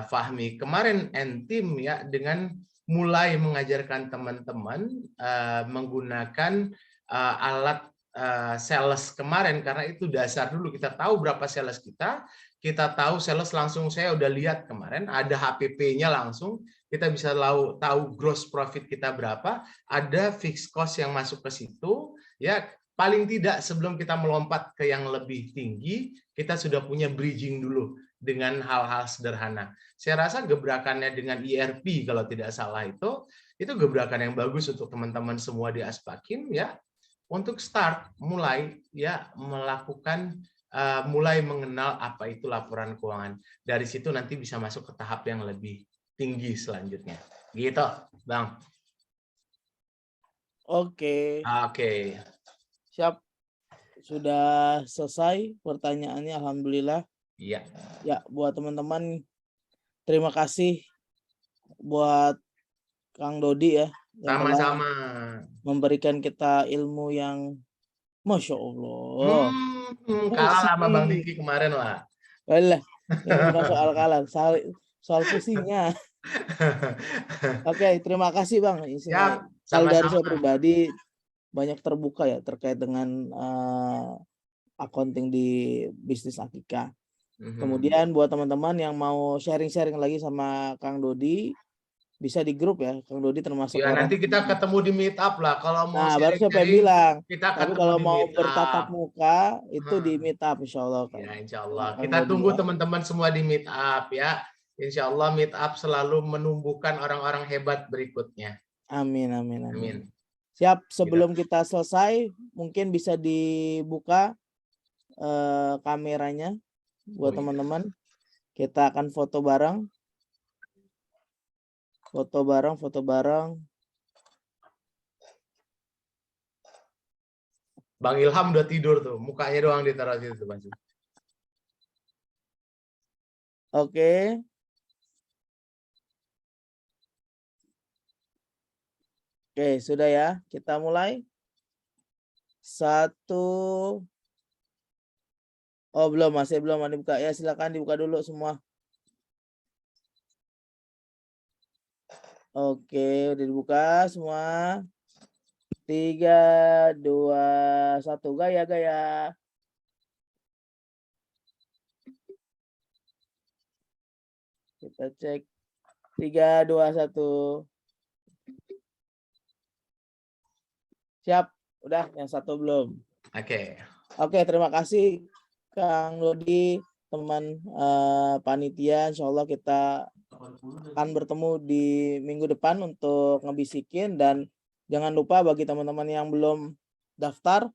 Fahmi kemarin and tim ya dengan mulai mengajarkan teman-teman menggunakan alat sales kemarin karena itu dasar dulu kita tahu berapa sales kita tahu sales langsung saya udah lihat kemarin ada HPP-nya langsung kita bisa tahu gross profit kita berapa, ada fixed cost yang masuk ke situ ya. Paling tidak sebelum kita melompat ke yang lebih tinggi, kita sudah punya bridging dulu dengan hal-hal sederhana. Saya rasa gebrakannya dengan ERP kalau tidak salah itu gebrakan yang bagus untuk teman-teman semua di Aspakim ya, untuk start mulai ya melakukan mulai mengenal apa itu laporan keuangan. Dari situ nanti bisa masuk ke tahap yang lebih tinggi selanjutnya. Gitu, Bang. Oke. Oke. Siap. Sudah selesai pertanyaannya, alhamdulillah. Iya. Ya, buat teman-teman terima kasih buat Kang Dodi ya. Sama-sama. Memberikan kita ilmu yang Masya Allah. Kalah sama Bang Diki kemarin lah. Walah, ini bukan soal kalah, soal pusingnya. Oke, terima kasih Bang. Siap, Kalau dari sama-sama. saya pribadi banyak terbuka ya terkait dengan accounting di bisnis Akika. Kemudian buat teman-teman yang mau sharing-sharing lagi sama Kang Dodi, bisa di grup ya. Kang Dodi termasuk Ya, orang. nanti kita ketemu di meet up lah. Kalau mau Nah, baru saya sharing-sharing, bilang. kita Tapi ketemu kalau di mau meet bertatap up. muka, itu di meet up insya Allah. Ya, insya Allah. Kang Kita Dodi, tunggu ya. teman-teman semua di meet up ya. Insya Allah meet up selalu menumbuhkan orang-orang hebat berikutnya. Amin, amin, amin. Amin. Siap, sebelum kita selesai, mungkin bisa dibuka kameranya buat teman-teman. Kita akan foto bareng. Foto bareng. Bang Ilham udah tidur tuh, mukanya doang ditaruh situ, Bang. Oke. Oke, sudah ya. Kita mulai. 1, Oh, belum, masih belum ada dibuka. Ya, silakan dibuka dulu semua. Oke, udah dibuka semua. 3, 2, 1, gaya. Kita cek. 3, 2, 1. Siap. Udah, yang satu belum. Oke. Oke, terima kasih Kang Dodi, teman panitia. Insya Allah kita 80 akan bertemu di minggu depan untuk ngebisikin, dan jangan lupa bagi teman-teman yang belum daftar,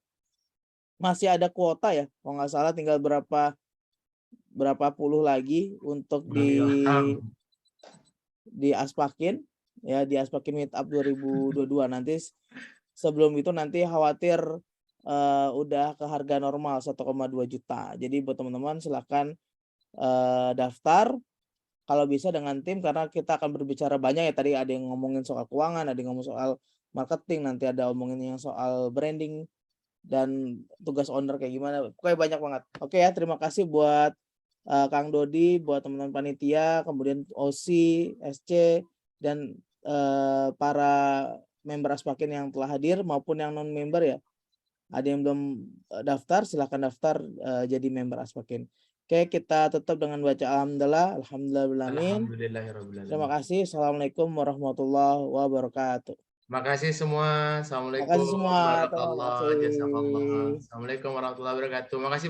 masih ada kuota ya. Kalau nggak salah tinggal berapa puluh lagi untuk di Aspakin ya, di Aspakin Meetup 2022 nanti. Sebelum itu nanti khawatir udah ke harga normal 1,2 juta. Jadi buat teman-teman silakan daftar kalau bisa dengan tim, karena kita akan berbicara banyak ya. Tadi ada yang ngomongin soal keuangan, ada yang ngomong soal marketing, nanti ada ngomongin yang soal branding dan tugas owner kayak gimana. Pokoknya banyak banget. Oke ya, terima kasih buat Kang Dodi, buat teman-teman panitia, kemudian OC, SC, dan para member Aspakin yang telah hadir maupun yang non member ya. Ada yang belum daftar, silahkan daftar jadi member Aspakin. Oke, kita tutup dengan baca alhamdulillah, alhamdulillahirabbil alamin. Alhamdulillahirabbil Terima alamin. kasih. Assalamualaikum warahmatullahi wabarakatuh. Terima kasih semua. Terima kasih Assalamualaikum semua. Terima warahmatullahi kasih. wabarakatuh. Assalamualaikum warahmatullahi wabarakatuh. Terima kasih.